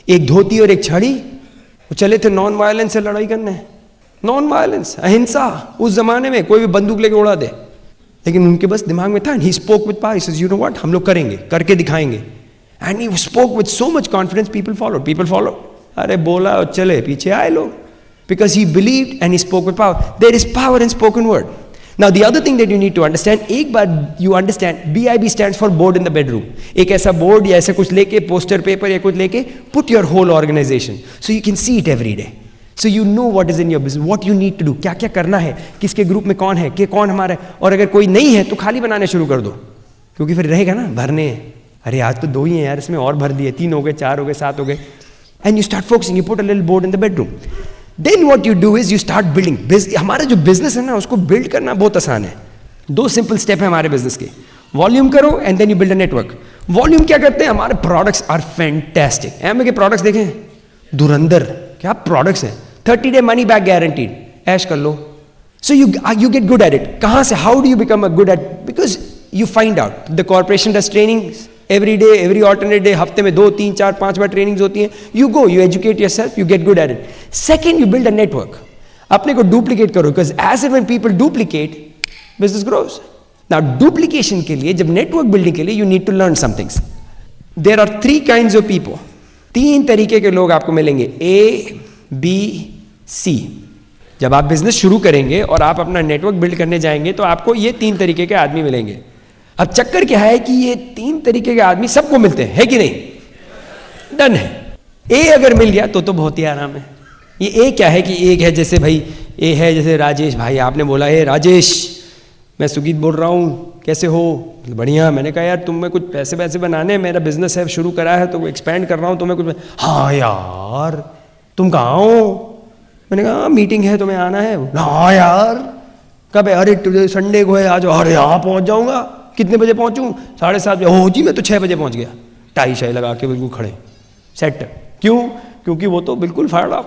एक धोती और एक छड़ी. वो चले थे नॉन वायलेंस से लड़ाई करने. नॉन वायलेंस, अहिंसा. उस जमाने में कोई भी बंदूक लेके उड़ा दे, लेकिन उनके बस दिमाग में था. He spoke with power. He says, you know what, हम लोग करेंगे, करके दिखाएंगे. And he spoke with so much confidence. People follow. अरे बोला और चले, पीछे आए लोग. Because he believed and he spoke with power. There is power in spoken word. Now the other thing that you need to understand, एक बार you understand, BIB stands for board in the bedroom. एक ऐसा board या ऐसा कुछ लेके, poster paper या कुछ लेके, put your whole organization so you can see it every day. So you know what is in your business, what you need to do, क्या क्या करना है, किसके ग्रुप में कौन है, कि कौन हमारा है. और अगर कोई नहीं है तो खाली बनाने शुरू कर दो, क्योंकि फिर रहेगा ना भरने. अरे आज तो 2 ही हैं यार, इसमें और भर दिए, 3 हो गए, 4 हो गए, 7 हो गए. And you start focusing, you put a little board in the bedroom. Then what you do is you start building. हमारा जो बिजनेस है ना, उसको बिल्ड करना बहुत आसान है. 2 सिंपल स्टेप है हमारे बिजनेस के. वॉल्यूम करो and then you build a network. Volume क्या करते हैं? हमारे प्रोडक्ट्स आर फैंटास्टिक. एम के प्रोडक्ट्स देखें, धुरंधर. क्या प्रोडक्ट्स हैं? 30 day मनी बैक गारंटीड. ऐश कर लो. So you get good at it. कहाँ से? How do you become a good at? Because you find out. The corporation does training every day, every alternate day. हफ्ते में 2, 3, 4, 5 बार trainings होती हैं. You go, you educate yourself, you get good at it. Second, you build a network. अपने को duplicate करो, because as when people duplicate, business grows. Now duplication के लिए, जब नेटवर्क बिल्डिंग के लिए, you need to learn some things. There are 3 kinds of people. 3 तरीके के लोग आपको मिलेंगे, A, B, C. जब आप बिजनेस शुरू करेंगे और आप अपना नेटवर्क बिल्ड करने जाएंगे तो आपको ये 3 तरीके के आदमी मिलेंगे. अब चक्कर क्या है कि ये 3 तरीके के आदमी सबको मिलते हैं, है कि नहीं? डन है. ए अगर मिल गया तो बहुत ही आराम है. ये ए क्या है कि एक है, जैसे भाई ए है, जैसे राजेश भाई. आपने बोला है राजेश, मैं सुगीत बोल रहा हूँ, कैसे हो? बढ़िया. मैंने कहा यार तुम्हें कुछ पैसे बनाने, मेरा बिजनेस है, शुरू करा है तो एक्सपेंड कर रहा हूँ, तुम्हें कुछ. हाँ यार तुम कहाँ हो? मैंने कहा मीटिंग है, तुम्हें आना है. हाँ यार कब है? अरे संडे को है, आज. अरे यहाँ पहुँच जाऊँगा. कितने बजे पहुँचूँ? 7:30 बजे. हो जी, मैं तो 6 बजे पहुँच गया. टाई शाई लगा के बिल्कुल खड़े, सेट. क्यों? क्योंकि वो तो बिल्कुल फाड़ ऑफ.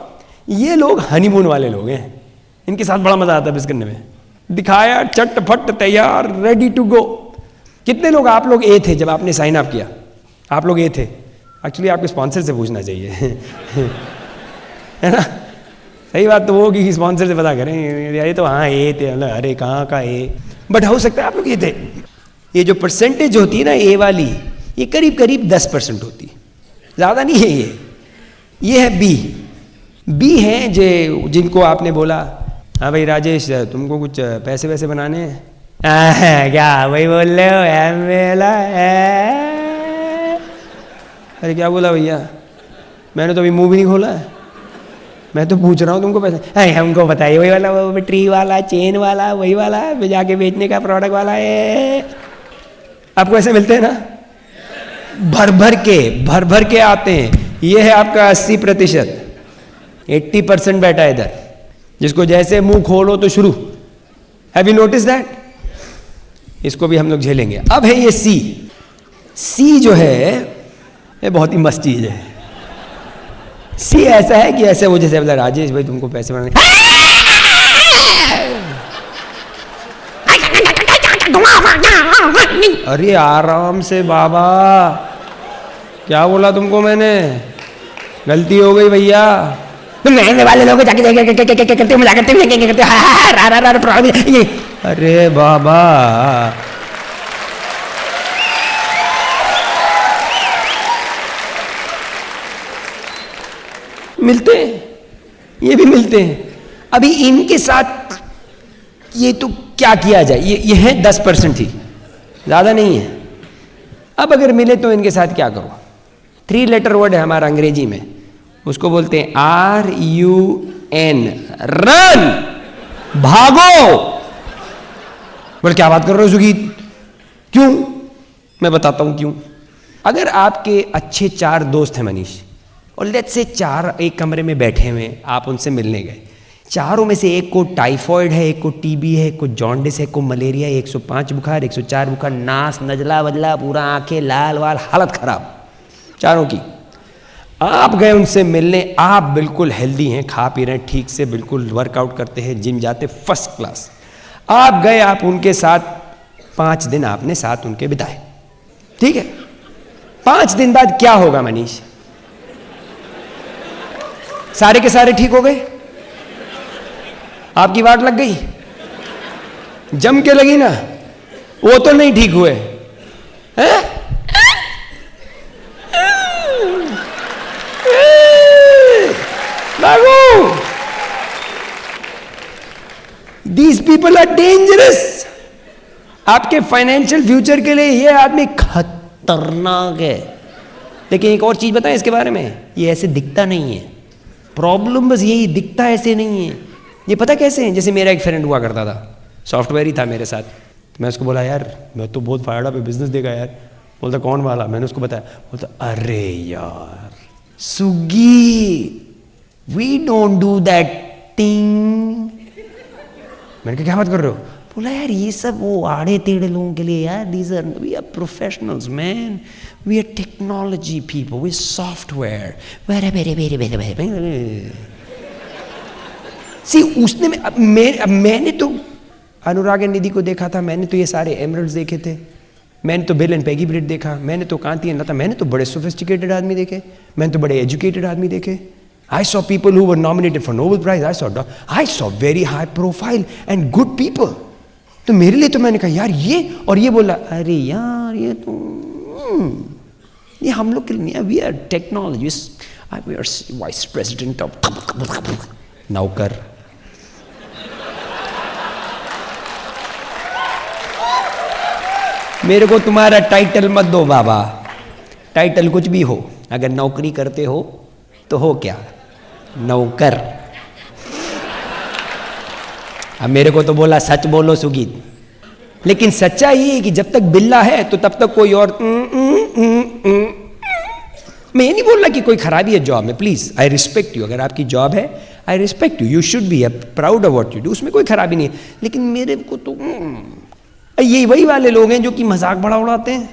ये लोग हनीमून वाले लोग हैं, इनके साथ बड़ा मजा आता है बिजनेस करने में. दिखाया, चट-फट तैयार, रेडी टू गो. कितने लोग आप लोग ए थे जब आपने साइन अप किया? आप लोग ए थे. एक्चुअली आपके स्पॉन्सर से पूछना चाहिए है ना. सही बात तो वो कि स्पॉन्सर से पता करें. ये तो हाँ ए थे. अरे कहाँ का ए? बट हो सकता है आप लोग ये थे. ये जो परसेंटेज होती है ना ए वाली, ये करीब करीब 10% होती है, ज़्यादा नहीं है. ये है बी. बी है जिनको आपने बोला, हाँ भाई राजेश तुमको कुछ पैसे वैसे बनाने हैं. क्या वही बोल रहे हो? अरे क्या बोला भैया? मैंने तो अभी मुंह भी नहीं खोला है. मैं तो पूछ रहा हूँ तुमको पैसे. हमको बताइए वही वाला, वो ट्री वाला, चेन वाला, वही वाला जाके बेचने का प्रोडक्ट वाला है. आपको ऐसे मिलते हैं ना, भर भर के आते हैं. ये है आपका 80%. 80% बैठा है इधर, जिसको जैसे मुंह खोलो तो शुरू. Have you notice that? इसको भी हम लोग झेलेंगे. अब है ये सी जो है, ये बहुत ही मस्त चीज है. सी ऐसा है कि ऐसे वो जैसे बोला राजेश भाई तुमको पैसे बनाने, अरे आराम से बाबा, क्या बोला तुमको मैंने, गलती हो गई भैया। तुम रहने वाले लोग जाके करते मजा करते, अरे बाबा मिलते हैं, ये भी मिलते हैं। अभी इनके साथ ये तो क्या किया जाए, ये है 10% ही, ज्यादा नहीं है। अब अगर मिले तो इनके साथ क्या करो, 3 लेटर वर्ड है हमारा अंग्रेजी में, उसको बोलते हैं RUN, रन, भागो। बोले क्या बात कर रहे हो सुगीत, क्यों? मैं बताता हूं क्यों। अगर आपके अच्छे 4 दोस्त हैं मनीष, और लेट्स से 4 एक कमरे में बैठे हुए, आप उनसे मिलने गए, चारों में से एक को टाइफॉइड है, एक को टीबी है, एक को जॉन्डिस है, एक को मलेरिया है, 105 बुखार, 104 बुखार, नास नजला बदला, पूरा आंखें लाल वाल, हालत खराब चारों की। आप गए उनसे मिलने, आप बिल्कुल हेल्दी हैं, खा पी रहे हैं ठीक से, बिल्कुल वर्कआउट करते हैं, जिम जाते, फर्स्ट क्लास। आप गए, आप उनके साथ 5 दिन आपने साथ उनके बिताए, ठीक है। 5 दिन बाद क्या होगा मनीष? सारे के सारे ठीक हो गए? आपकी वाट लग गई, जम के लगी ना, वो तो नहीं ठीक हुए हैं? These people are dangerous. आपके फाइनेंशियल फ्यूचर के लिए ये आदमी खतरनाक है। लेकिन एक और चीज बताएं इसके बारे में, ये ऐसे दिखता नहीं है। प्रॉब्लम बस यही, दिखता ऐसे नहीं है। ये पता कैसे है? जैसे मेरा एक फ्रेंड हुआ करता था, सॉफ्टवेयर ही था मेरे साथ, तो मैं उसको बोला यार मैं तो बहुत फायदा पे बिजनेस देगा यार। बोलता कौन वाला? मैंने उसको बताया। बोलता अरे यार सुगी, we don't do that thing. मैंने कहा क्या बात कर रहे हो? बोला यार ये सब वो आड़े टेढ़े लोगों के लिए यार, these are, we are professionals man, we are technology people, we software, वेरे वेरे वेरे वेरे वेरे। सी उसने मैंने तो अनुराग एंड निधि को देखा था, मैंने तो ये सारे एमरल्ड्स देखे थे, मैंने तो बिल एंड पैगी ब्रेड देखा, मैंने तो कांति एंड लता, मैंने तो बड़े सोफिस्टिकेटेड आदमी देखे, मैंने तो बड़े एजुकेटेड आदमी देखे। I saw people who were nominated for Nobel Prize. I saw very high profile and good people. तो मेरे लिए तो मैंने कहा यार ये, और ये बोला अरे यार ये तो ये हम लोग के लिए, we are technologist, we are vice president of नौकर। मेरे को तुम्हारा टाइटल मत दो बाबा, टाइटल कुछ भी हो, अगर नौकरी करते हो तो हो क्या? नौकर। अब मेरे को तो बोला सच बोलो सुगीत, लेकिन सच्चा ये है कि जब तक बिल्ला है तो तब तक कोई और मैं ये नहीं बोल रहा कि कोई खराबी है जॉब में, प्लीज आई रिस्पेक्ट यू, अगर आपकी जॉब है I respect you, you should be proud of what you do, उसमें कोई खराबी नहीं है। लेकिन मेरे को तो ये वही वाले लोग हैं जो कि मजाक बड़ा उड़ाते हैं।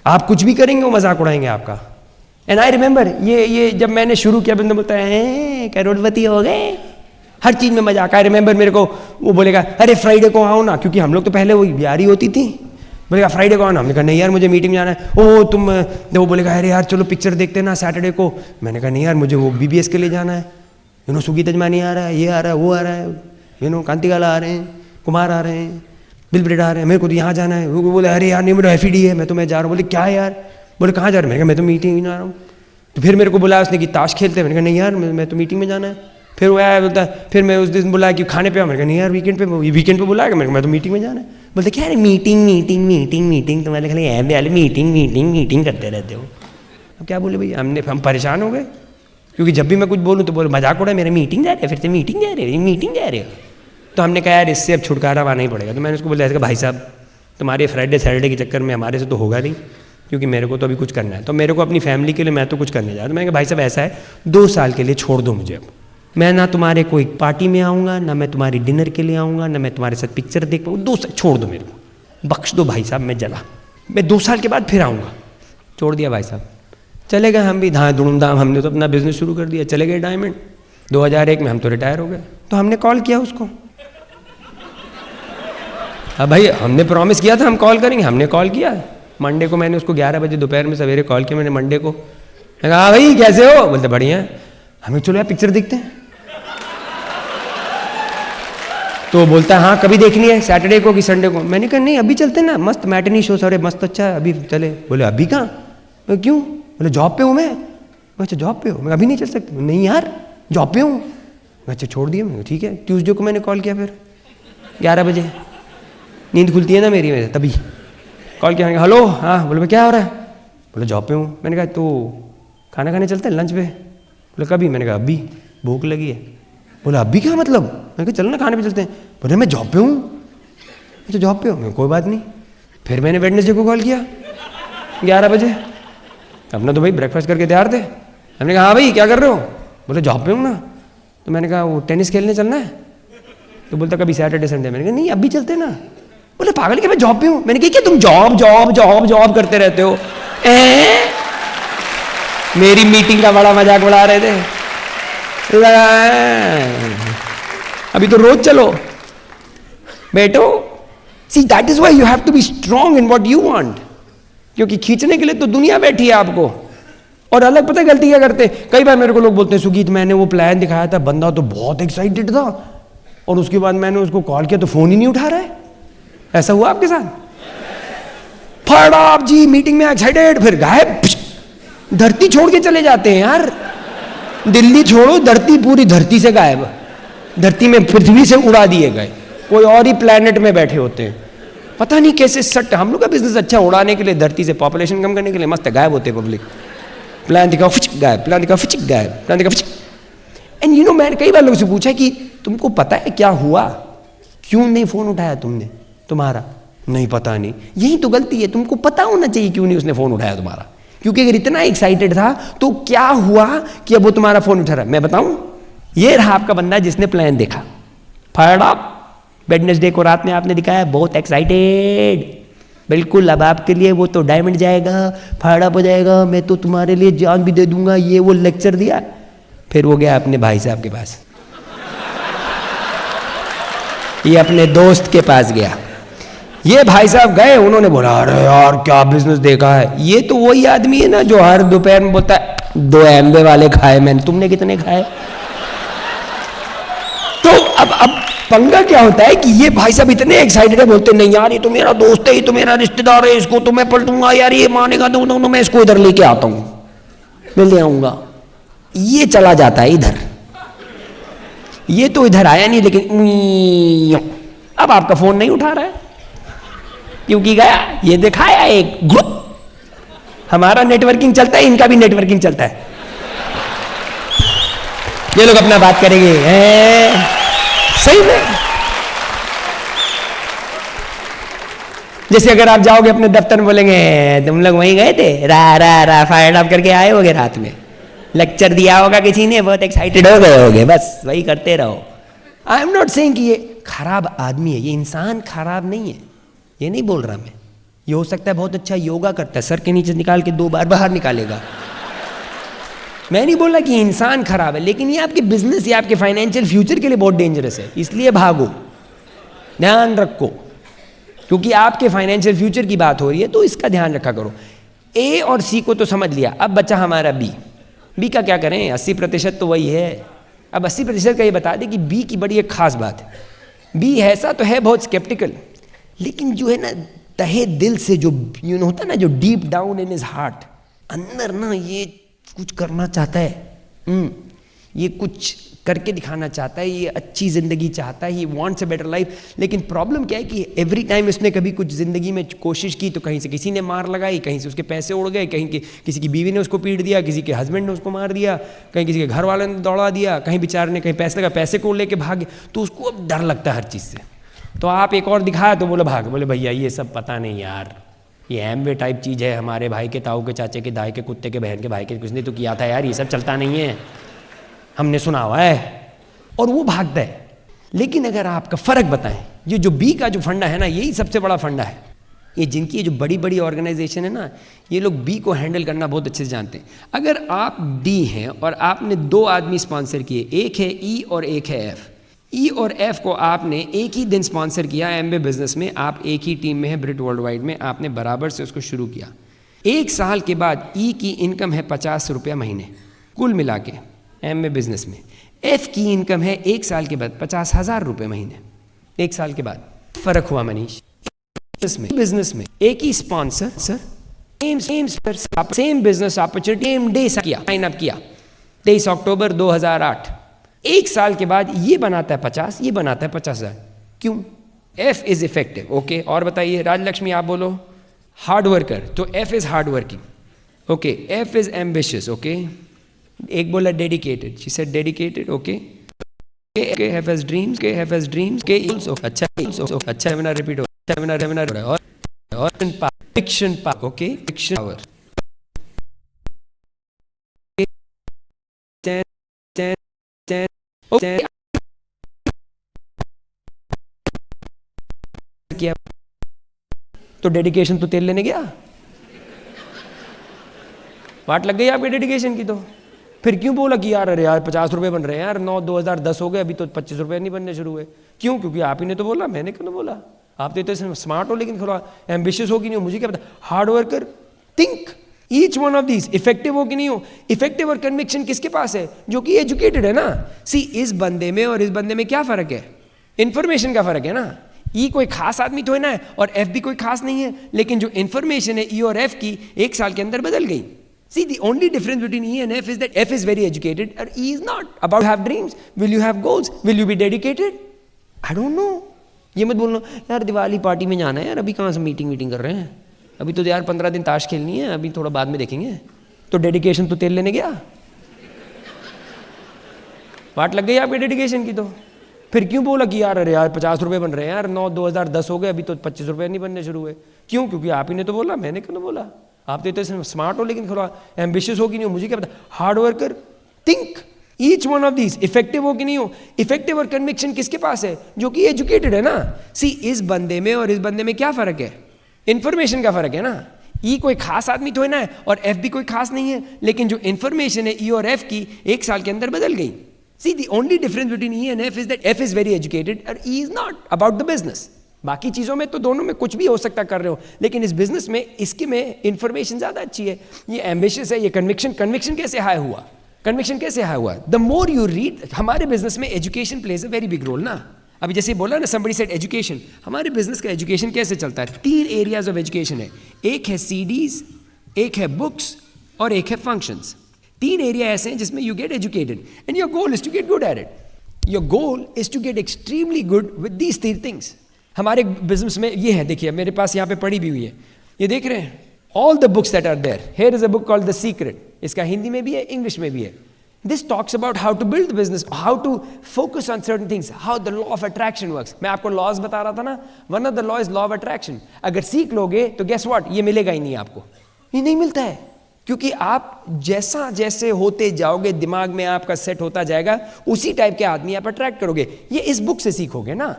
आप कुछ भी करेंगे वो मजाक उड़ाएंगे आपका। एंड आई रिमेंबर ये जब मैंने शुरू किया, बंदा बोलता है करोड़पति हो गए, हर चीज में मजाक। आई रिमेंबर मेरे को वो बोलेगा अरे फ्राइडे को आओ ना, क्योंकि हम लोग तो पहले वो यारी होती थी, बोलेगा फ्राइडे को आना। हमने कहा नहीं यार मुझे मीटिंग में जाना है। ओ तुम, वो बोलेगा अरे यार चलो पिक्चर देखते ना सैटरडे को। मैंने कहा नहीं यार मुझे वो BBS के लिए जाना है, सुगी तजमानी आ रहा है, ये आ रहा है, वो आ रहा है, कांतिकाला आ रहे हैं, कुमार आ रहे हैं, बिल ब्रेड आ रहे हैं, मेरे को तो यहाँ जाना है। वो बोले अरे यार नहीं मेरा FED है, मैं तो मैं जा रहा हूँ। बोले क्या यार? बोले कहाँ जा रहे? मैंने कहा मैं तो मीटिंग में जा रहा हूँ। तो फिर मेरे को बुलाया उसने कि ताश खेलते हैं। मैंने कहा नहीं यार मैं तो मीटिंग में जाना है। फिर वो आया बोलता फिर मैं उस दिन बुलाया कि खाने पे आओ। मैंने कहा नहीं यार वीकेंड पे बुलाया। मैं तो मीटिंग में जाना है। बोलते क्या मीटिंग मीटिंग मीटिंग मीटिंग, तो मैंने खाली मीटिंग मीटिंग मीटिंग करते रहते हो। अब क्या बोले भाई, हम परेशान हो गए, क्योंकि जब भी मैं कुछ बोलूँ तो बोले मजाक उड़ा, मेरे मीटिंग जा रहे हैं, फिर से मीटिंग जा रहे हैं, मीटिंग जा रहे हो। तो हमने कहा यार इससे अब छुटकारा पाना ही पड़ेगा। तो मैंने उसको बोला भाई साहब तुम्हारे फ्राइडे सैटरडे के चक्कर में हमारे से तो होगा नहीं, क्योंकि मेरे को तो अभी कुछ करना है, तो मेरे को अपनी फैमिली के लिए मैं तो कुछ करने जा रहा हूँ। मैंने कहा भाई साहब ऐसा है 2 साल के लिए छोड़ दो मुझे, अब मैं ना तुम्हारे कोई पार्टी में आऊँगा, ना मैं तुम्हारी डिनर के लिए आऊँगा, ना मैं तुम्हारे साथ पिक्चर देख पाऊँ, 2 साल छोड़ दो मेरे को, बख्श दो भाई साहब, मैं 2 साल के बाद फिर आऊँगा। छोड़ दिया भाई साहब। चले गए हम भी, धाम धूमधाम, हमने तो अपना बिजनेस शुरू कर दिया, चले गए डायमंड। 2001 में हम तो रिटायर हो गए। तो हमने कॉल किया उसको, अब भाई हमने प्रॉमिस किया था हम कॉल करेंगे, हमने कॉल किया। मंडे को मैंने उसको 11 बजे दोपहर में सवेरे कॉल किया मैंने मंडे को। मैं कहा भाई कैसे हो? बोलते बढ़िया है। हमें चलो यार पिक्चर देखते हैं। तो बोलता है हाँ कभी देखनी है, सैटरडे को कि संडे को? मैंने कहा नहीं अभी चलते ना, मस्त मैटनी शो सारे मस्त अच्छा है, अभी चले। बोले अभी कहाँ? मैं क्यों? बोले जॉब पे हूँ मैं। अच्छा जॉब पे हो? मैं अभी नहीं चल सकती। नहीं यार जॉब पे हूँ। अच्छा छोड़ दिया। मैं ठीक है। ट्यूसडे को मैंने कॉल किया फिर 11 बजे, नींद खुलती है ना मेरी, मेरे तभी कॉल किया। हेलो हाँ। बोले क्या हो रहा है? बोले जॉब पे हूँ। मैंने कहा तो खाना खाने चलते हैं लंच पे? बोले कभी? मैंने कहा अभी भूख लगी है। बोले अभी क्या मतलब? मैंने कहा चलो ना खाने पे चलते हैं। बोले मैं जॉब पे हूँ। अच्छा जॉब पे हो? कोई बात नहीं। फिर मैंने वेडनेसडे को कॉल किया 11 बजे, अपना तो भाई ब्रेकफास्ट करके तैयार थे। हमने कहा हाँ भाई क्या कर रहे हो? बोले जॉब पे हूँ ना। तो मैंने कहा वो टेनिस खेलने चलना है? तो बोलता कभी सैटरडे संडे। मैंने कहा नहीं अभी चलते ना। बोले पागल क्या मैं जॉब पे हूँ। मैंने कहा क्या तुम जॉब जॉब जॉब जॉब करते रहते हो? मेरी मीटिंग का बड़ा मजाक उड़ा रहे थे। अभी तो रोज चलो बेटो। See that is why you have to be strong in what you want, क्योंकि खींचने के लिए तो दुनिया बैठी है आपको। और अलग पता है गलती क्या करते हैं? कई बार मेरे को लोग बोलते हैं सुगीत मैंने वो प्लान दिखाया था, बंदा तो बहुत एक्साइटेड था और उसके बाद मैंने उसको कॉल किया तो फोन ही नहीं उठा रहा है। ऐसा हुआ आपके साथ? फट आप जी मीटिंग में एक्साइटेड, फिर गायब, धरती छोड़ के चले जाते हैं यार। दिल्ली छोड़ो, धरती पूरी धरती से गायब, धरती में पृथ्वी से उड़ा दिए गए, कोई और ही प्लेनेट में बैठे होते हैं। पता नहीं कैसे सट। हम लोग का बिजनेस अच्छा उड़ाने के लिए, धरती से पॉपुलेशन कम करने के लिए मस्त गायब होते पब्लिक। प्लान दिखाओ फिच गायब, प्लान दिखाओ फिच गायब, प्लान दिखाओ फिच। एंड यू नो मैंने कई बार लोगों से पूछा कि तुमको पता है क्या हुआ, क्यों नहीं फोन उठाया तुमने? तुम्हारा नहीं पता नहीं। यही तो गलती है, तुमको पता होना चाहिए क्यों नहीं उसने फोन उठाया तुम्हारा। क्योंकि अगर इतना एक्साइटेड था तो क्या हुआ कि अब वो तुम्हारा फोन उठा रहा है? मैं बताऊं, ये रहा आपका बंदा जिसने प्लान देखा, फायर्ड अप। वेडनेसडे को रात में आपने दिखाया बहुत एक्साइटेड, बिल्कुल अब आपके लिए वो तो डायमंड जाएगा, फायर्ड अप हो जाएगा, मैं तो तुम्हारे लिए जान भी दे दूंगा, ये वो लेक्चर दिया। फिर वो गया अपने भाई साहब के पास, ये अपने दोस्त के पास गया। ये भाई साहब गए, उन्होंने बोला अरे यार क्या बिजनेस देखा है। ये तो वही आदमी है ना जो हर दोपहर में बोलता है 2 एम्बे वाले खाए मैंने, तुमने कितने खाए? तो अब पंगा क्या होता है कि ये भाई साहब इतने एक्साइटेड है, बोलते नहीं यार ये तो मेरा दोस्त है, ये तो मेरा रिश्तेदार है, इसको तो मैं पलटूंगा यार, ये मानेगा तो मैं इसको इधर लेके आता हूं, मैं ले आऊंगा। ये चला जाता है इधर, ये तो इधर आया नहीं, लेकिन अब आपका फोन नहीं उठा रहा है क्योंकि गया, ये दिखाया एक ग्रुप। हमारा नेटवर्किंग चलता है, इनका भी नेटवर्किंग चलता है। ये लोग अपना बात करेंगे सही में। जैसे अगर आप जाओगे अपने दफ्तर में, बोलेंगे तुम लोग वहीं गए थे, रा फायर अप करके आए होगे, रात में लेक्चर दिया होगा किसी ने, बहुत एक्साइटेड हो गए होगे, बस वही करते रहो। आई एम नॉट सेइंग कि ये खराब आदमी है, ये इंसान खराब नहीं है, ये नहीं बोल रहा मैं। ये हो सकता है बहुत अच्छा योगा करता है, सर के नीचे निकाल के 2 बार बाहर निकालेगा। मैं नहीं बोल रहा कि इंसान खराब है, लेकिन ये आपके बिजनेस या आपके फाइनेंशियल फ्यूचर के लिए बहुत डेंजरस है, इसलिए भागो, ध्यान रखो, क्योंकि आपके फाइनेंशियल फ्यूचर की बात हो रही है, तो इसका ध्यान रखा करो। ए और सी को तो समझ लिया, अब बचा हमारा बी। बी का क्या करें? 80% तो वही है। अब 80% का ये बता दें कि बी की बड़ी एक खास बात है। बी ऐसा तो है बहुत स्केप्टिकल, लेकिन जो है ना तहे दिल से, जो होता है ना, जो deep down in his heart, अंदर ना ये कुछ करना चाहता है, ये कुछ करके दिखाना चाहता है, ये अच्छी जिंदगी चाहता है, he wants a better life. लेकिन प्रॉब्लम क्या है कि एवरी टाइम इसने कभी कुछ जिंदगी में कोशिश की तो कहीं से किसी ने मार लगाई, कहीं से उसके पैसे उड़ गए, कहीं किसी की बीवी ने उसको पीट दिया, किसी के हस्बैंड ने उसको मार दिया, कहीं किसी के घर वाले ने दौड़ा दिया, कहीं बेचारे ने कहीं पैसे लगा, पैसे को लेके भागे, तो उसको अब डर लगता है हर चीज़ से। तो आप एक और दिखाया तो बोले भाग, बोले भैया ये सब पता नहीं यार, ये एमवे टाइप चीज़ है, हमारे भाई के ताऊ के चाचे के दाई के कुत्ते के बहन के भाई के किसने तो किया था यार, ये सब चलता नहीं है, हमने सुना हुआ है, और वो भागता है। लेकिन अगर आपका फ़र्क बताएं, ये जो बी का जो फंडा है ना, यही सबसे बड़ा फंडा है। ये जिनकी ये जो बड़ी बड़ी ऑर्गेनाइजेशन है ना, ये लोग बी को हैंडल करना बहुत अच्छे से जानते हैं। अगर आप डी हैं और आपने 2 आदमी स्पॉन्सर किए, एक है ई और एक है एफ, ई और एफ को आपने एक ही दिन स्पॉन्सर किया एमबे बिजनेस में, आप एक ही टीम में है ब्रिट वर्ल्ड वाइड में, आपने बराबर से उसको शुरू किया। 1 साल के बाद ई की इनकम है 50 रुपया महीने कुल मिला के एमबे बिजनेस में, एफ की इनकम है 1 साल के बाद 50,000 रुपये महीने। 1 साल के बाद फर्क हुआ मनीष। बिजनेस में एक ही sponsor sir, same business opportunity, same day किया, साइन अप किया 23 अक्टूबर 2008। 1 साल के बाद ये बनाता है 50, ये बनाता है 50,000। क्यों? F is effective. ओके, और बताइए राजलक्ष्मी, आप बोलो। हार्ड वर्कर, तो F is hard working. Okay, F is ambitious. Okay, एक बोला dedicated, she said dedicated. Okay, F has dreams, के हैव हैज ड्रीम्स, के आल्सो अच्छा, अच्छा है ना, रिपीट हो, और fiction power. Okay, fiction power, किया तो डेडिकेशन तो तेल लेने गया, वाट लग गई आपके डेडिकेशन की। तो फिर क्यों बोला कि यार अरे यार 50 रुपए बन रहे हैं यार, 2010 हो गए, अभी तो 25 रुपए नहीं बनने शुरू हुए। क्यों? क्योंकि आप ही ने तो बोला, मैंने क्यों बोला। आप तो इतने स्मार्ट हो लेकिन थोड़ा एम्बिशियस हो कि नहीं हो, मुझे क्या पता। Hard worker, think each one of these. Effective हो कि नहीं हो, इफेक्टिव और कन्विक्शन किसके पास है? जो कि एजुकेटेड है ना। सी, इस बंदे में और इस बंदे में क्या फर्क है? इंफॉर्मेशन का फर्क है ना। ई कोई खास आदमी तो है ना, और एफ भी कोई खास नहीं है, लेकिन जो इंफॉर्मेशन है ई और एफ की 1 साल के अंदर बदल गई। See, the only difference between E and F is that F is very educated and E is not. About have dreams, will you have goals, will you be dedicated? I don't know. ये मत बोलना यार Diwali party में जाना है यार, अभी कहाँ से मीटिंग कर रहे हैं, अभी तो यार 15 दिन ताश खेलनी है, अभी थोड़ा बाद में देखेंगे। तो डेडिकेशन तो तेल लेने गया, वाट लग गई आपके डेडिकेशन की। तो फिर क्यों बोला कि यार अरे यार 50 रुपए बन रहे हैं यार, 2010 हो गए, अभी तो 25 रुपए नहीं बनने शुरू हुए। क्यों? क्योंकि आप ही ने तो बोला, मैंने क्यों बोला। आप तो इतने स्मार्ट हो लेकिन थोड़ा एम्बिशियस हो कि नहीं हो, मुझे क्या पता। Hard worker, think each one of these. Effective हो कि नहीं हो, इफेक्टिव और कन्विक्शन किसके पास है? जो कि एजुकेटेड है ना। सी, इस बंदे में और इस बंदे में क्या फर्क है? इंफॉर्मेशन का फर्क है ना। ई कोई खास आदमी तो है ना, और एफ भी कोई खास नहीं है, लेकिन जो इंफॉर्मेशन है ई और एफ की 1 साल के अंदर बदल गई। See, the only difference between E and F is that F is very educated and E is not about the business. बाकी चीज़ों में तो दोनों में कुछ भी हो सकता कर रहे हो, लेकिन इस बिजनेस में इसके में इंफॉर्मेशन ज़्यादा अच्छी है, ये एम्बिशियस है, ये कन्विक्शन कैसे हाई हुआ? कन्विक्शन कैसे हाई हुआ? द मोर यू रीड, हमारे बिजनेस में education plays a very big role ना। अभी जैसे बोला ना, somebody said एजुकेशन, हमारे बिजनेस का एजुकेशन कैसे चलता है? 3 एरियाज ऑफ एजुकेशन है, एक है CDs, एक है बुक्स और एक है फंक्शंस। 3 एरिया ऐसे हैं जिसमें you get educated and your goal is to get good at it. Your goal is to get extremely good with these 3 things. हमारे बिजनेस में ये है, देखिए मेरे पास यहाँ पे पड़ी भी हुई है, ये देख रहे हैं, all the books that are there. Here is a book called the secret, इसका हिंदी में भी है, इंग्लिश में भी है। This talks about how to build business, how to focus on certain things, how the law of attraction works. मैं आपको laws बता रहा था ना, one of the law is law of attraction. अगर सीख लोगे तो गेस व्हाट, ये मिलेगा ही नहीं आपको, ये नहीं मिलता है, क्योंकि आप जैसा जैसे होते जाओगे, दिमाग में आपका सेट होता जाएगा, उसी टाइप के आदमी आप अट्रैक्ट करोगे। ये इस बुक से सीखोगे ना,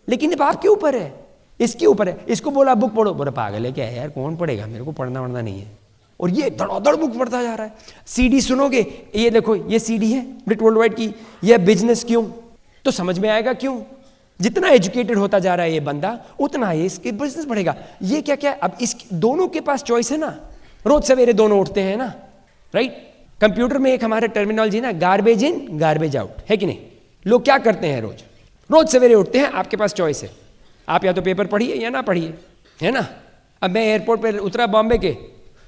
लेकिन अब आपके ऊपर है, इसके ऊपर है। इसको बोला बुक पढ़ो, बोला पागल है क्या है यार, कौन पढ़ेगा, मेरे को पढ़ना वढ़ना नहीं है, और ये धड़ाधड़ बुक पढ़ता जा रहा है। CD सुनोगे, ये देखो ये CD है ब्रिट वर्ल्ड वाइड की, ये बिजनेस क्यों, तो समझ में आएगा क्यों। जितना एजुकेटेड होता जा रहा है ये बंदा, उतना ही इसके बिजनेस बढ़ेगा। ये क्या क्या, अब इस दोनों के पास चॉइस है ना, रोज सवेरे दोनों उठते हैं ना, राइट। कंप्यूटर में एक हमारे टर्मिनोलॉजी ना, गार्बेज इन गार्बेज आउट, है कि नहीं। लोग क्या करते हैं, रोज सवेरे उठते हैं, आपके पास चॉइस है, आप या तो पेपर पढ़िए या ना पढ़िए, है ना। अब मैं एयरपोर्ट पर उतरा बॉम्बे के,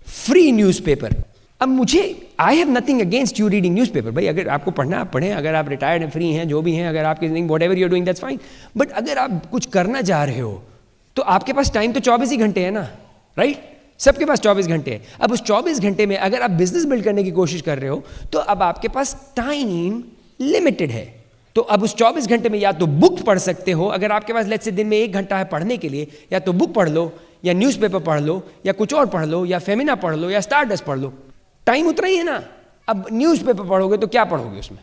फ्री न्यूज़पेपर। अब मुझे, I have nothing against you reading newspaper, भाई अगर आपको पढ़ना आप पढ़ें, अगर आप रिटायर्ड हैं, फ्री हैं, जो भी हैं, अगर आपकी जिंदगी whatever you are doing that's fine. But अगर आप कुछ करना चाह रहे हो तो आपके पास टाइम तो 24 ही घंटे है ना, राइट। सबके पास 24 घंटे है। अब उस 24 घंटे में अगर आप बिजनेस बिल्ड करने की कोशिश कर रहे हो तो अब आपके पास टाइम लिमिटेड है। तो अब उस 24 घंटे में या तो बुक पढ़ सकते हो, अगर आपके पास लेट्स से दिन में 1 घंटा है पढ़ने के लिए, या तो बुक पढ़ लो, या न्यूज़पेपर पढ़ लो, या कुछ और पढ़ लो, या फेमिना पढ़ लो, या स्टारडस्ट पढ़ लो। टाइम उतना ही है ना। अब न्यूज़पेपर पढ़ोगे तो क्या पढ़ोगे उसमें,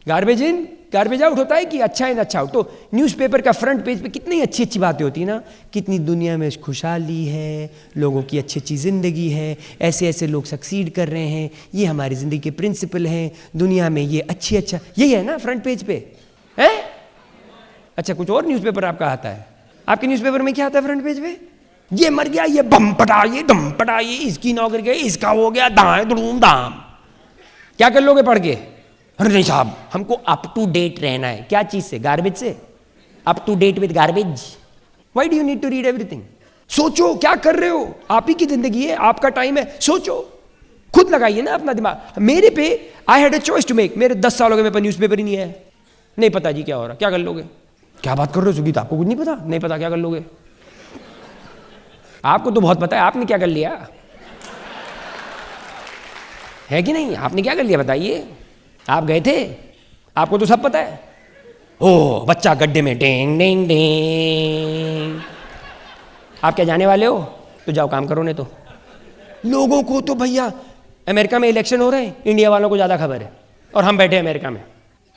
गार्बेज इन गार्बेज आउट होता है कि अच्छा इन अच्छा आउट। तो न्यूज़पेपर का फ्रंट पेज पे कितनी अच्छी अच्छी बातें होती है ना, कितनी दुनिया में खुशहाली है, लोगों की अच्छी अच्छी ज़िंदगी है, ऐसे ऐसे लोग सक्सीड कर रहे हैं, ये हमारी ज़िंदगी के प्रिंसिपल हैं, दुनिया में ये अच्छा यही है ना फ्रंट पेज पे है। अच्छा, कुछ और न्यूज़पेपर आपका आता है? आपके न्यूज़पेपर में क्या आता है फ्रंट पेज पे? ये मर गया, ये बम पटा, ये दम पटा, ये इसकी नौकरी गई, इसका हो गया दाएं धूम धाम। क्या कर लोगे पढ़ के? अरे नहीं साहब, हमको अप टू डेट रहना है। क्या चीज से? गार्बेज से। Up to date with garbage. Why do you need to read everything? सोचो क्या कर रहे हो, आप ही की जिंदगी है, आपका टाइम है, सोचो, खुद लगाइए ना अपना दिमाग। मेरे पे I had a choice to make. मेरे 10 सालों के मेरे पास न्यूज़पेपर ही नहीं है, नहीं पता जी क्या हो रहा, क्या कर लोगे? क्या बात कर रहे हो सुगीत, आपको कुछ नहीं पता? नहीं पता, क्या कर लोगे? आपको तो बहुत पता है, आपने क्या कर लिया है कि नहीं? आपने क्या कर लिया बताइए? आप गए थे, आपको तो सब पता है। ओ बच्चा गड्ढे में, डेंग डेंग डेंग। आप क्या जाने वाले हो? तो जाओ काम करो। नहीं तो लोगों को तो भैया अमेरिका में इलेक्शन हो रहे हैं, इंडिया वालों को ज़्यादा खबर है, और हम बैठे अमेरिका में,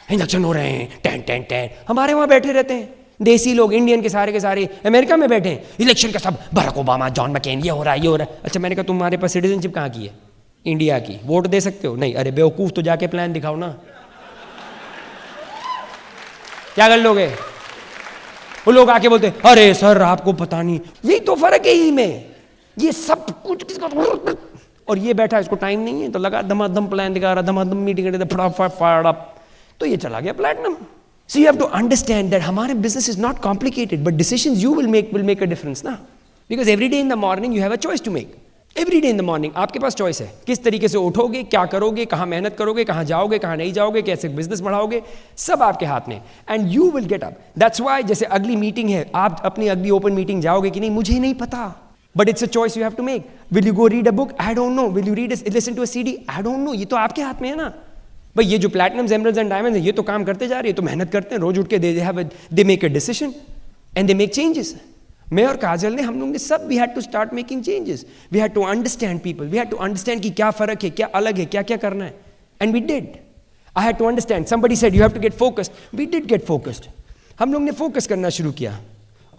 इलेक्शन हो रहे हैं, टेन टेन टेन, हमारे वहाँ बैठे रहते हैं देसी लोग, इंडियन के सारे अमेरिका में बैठे हैं, इलेक्शन का सब, बराक ओबामा, जॉन मैकेन, ये हो रहा है, ये हो रहा है। अच्छा, मैंने कहा तुम्हारे पास सिटीजनशिप कहाँ की है? इंडिया की। वोट दे सकते हो? नहीं। अरे बेवकूफ, तो जाके प्लान दिखाओ ना। क्या कर लोगे? वो लोग आके बोलते अरे सर आपको पता नहीं, यही तो फर्क है ही में, ये सब कुछ किसका, और ये बैठा, इसको टाइम नहीं है, तो लगा धमाधम प्लान दिखा रहा, धमाधम मीटिंग, फटाफट फायर अप, तो ये चला गया platinum. So you have to understand that हमारे business is not complicated, but decisions you will make a difference ना, because every day in the morning you have a choice to make. Every day in the morning आपके पास choice है, किस तरीके से उठोगे, क्या करोगे, कहाँ मेहनत करोगे, कहाँ जाओगे, कहाँ नहीं जाओगे, कैसे बिजनेस बढ़ाओगे, सब आपके हाथ में, and you will get up. That's why जैसे अगली मीटिंग है, आप अपनी अगली ओपन मीटिंग जाओगे कि नहीं मुझे नहीं पता, but it's a choice you have to make. Will you go read a book? I don't know. Will you listen to a CD? I don't know. ये तो आपके हाथ में है ना भाई। ये जो प्लैटिनम्स, एमरल्ड्स एंड डायमंड्स है, ये तो काम करते जा रहे हैं, तो मेहनत करते हैं, रोज उठ के they make a decision and they make changes. मैं और काजल ने, हम लोग ने सब, we had to start making changes, we had to understand people, we had to understand कि क्या फर्क है, क्या अलग है, क्या क्या करना है, and we did. I had to understand. Somebody said you have to get focused, we did get focused. हम लोग ने फोकस करना शुरू किया,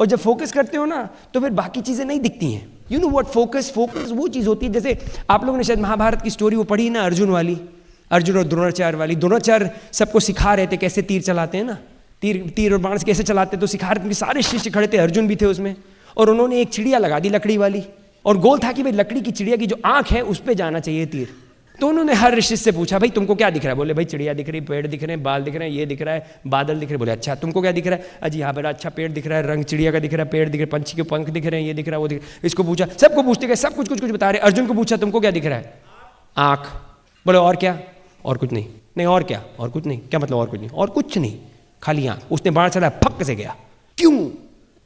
और जब फोकस करते हो ना तो फिर बाकी चीजें नहीं दिखती हैं। यू नो व्हाट फोकस वो चीज होती है, जैसे आप लोगों ने शायद महाभारत की स्टोरी वो पढ़ी ना, अर्जुन वाली, अर्जुन और द्रोणाचार्य वाली। द्रोणाचार्य सबको सिखा रहे थे कैसे तीर चलाते हैं ना, तीर और बाण से कैसे चलाते, तो सिखा रहे थे, सारे शिष्य खड़े थे, अर्जुन भी थे उसमें, और उन्होंने एक चिड़िया लगा दी लकड़ी वाली, और गोल था कि भाई लकड़ी की चिड़िया की जो आंख है उस पर जाना चाहिए तीर। तो उन्होंने हर शिष्य से पूछा भाई तुमको क्या दिख रहा है? बोले भाई चिड़िया दिख रही, पेड़ दिख रहे हैं, बाल दिख रहे हैं, ये दिख रहा है, बादल दिख रहे हैं। बोले अच्छा तुमको क्या दिख रहा है? अजी हाँ बड़ा अच्छा पेड़ दिख रहा है, रंग चिड़िया का दिख रहा है, पेड़ दिख रहा है, पंछी के पंख दिख रहे हैं, ये दिख रहा है, वो दिख रहा है। इसको पूछा, सबको पूछते गए, सब कुछ कुछ कुछ बता रहे। अर्जुन को पूछा तुमको क्या दिख रहा है? आंख। बोले और क्या? और कुछ नहीं। नहीं और क्या? और कुछ नहीं। क्या मतलब और कुछ नहीं? और कुछ नहीं, खाली आंख। उसने बाण चलाया, फक से गया। क्यों?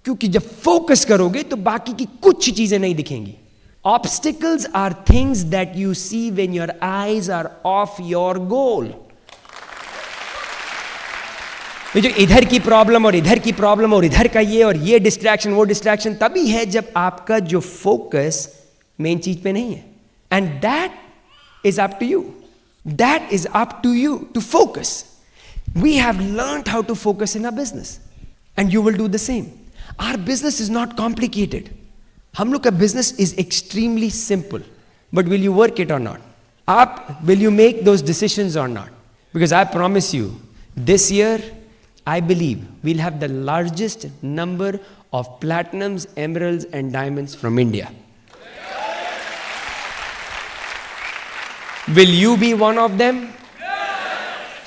क्योंकि जब फोकस करोगे तो बाकी की कुछ चीजें नहीं दिखेंगी। Obstacles are things that you see when your eyes are off your goal. ये जो इधर की प्रॉब्लम और इधर की प्रॉब्लम और इधर का ये और ये डिस्ट्रैक्शन वो डिस्ट्रैक्शन तभी है जब आपका जो फोकस मेन चीज पे नहीं है। And that is up to you, that is up to you to focus. We have learned how to focus in our business, and you will do the same. Our business is not complicated. हम लोग का business is extremely simple, but will you work it or not? Will you make those decisions or not? Because I promise you, this year, I believe we'll have the largest number of platinums, emeralds, and diamonds from India. Will you be one of them?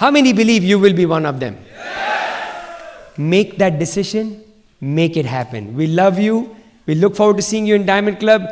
How many believe you will be one of them? Yes. Make that decision, make it happen. We love you. We look forward to seeing you in Diamond Club.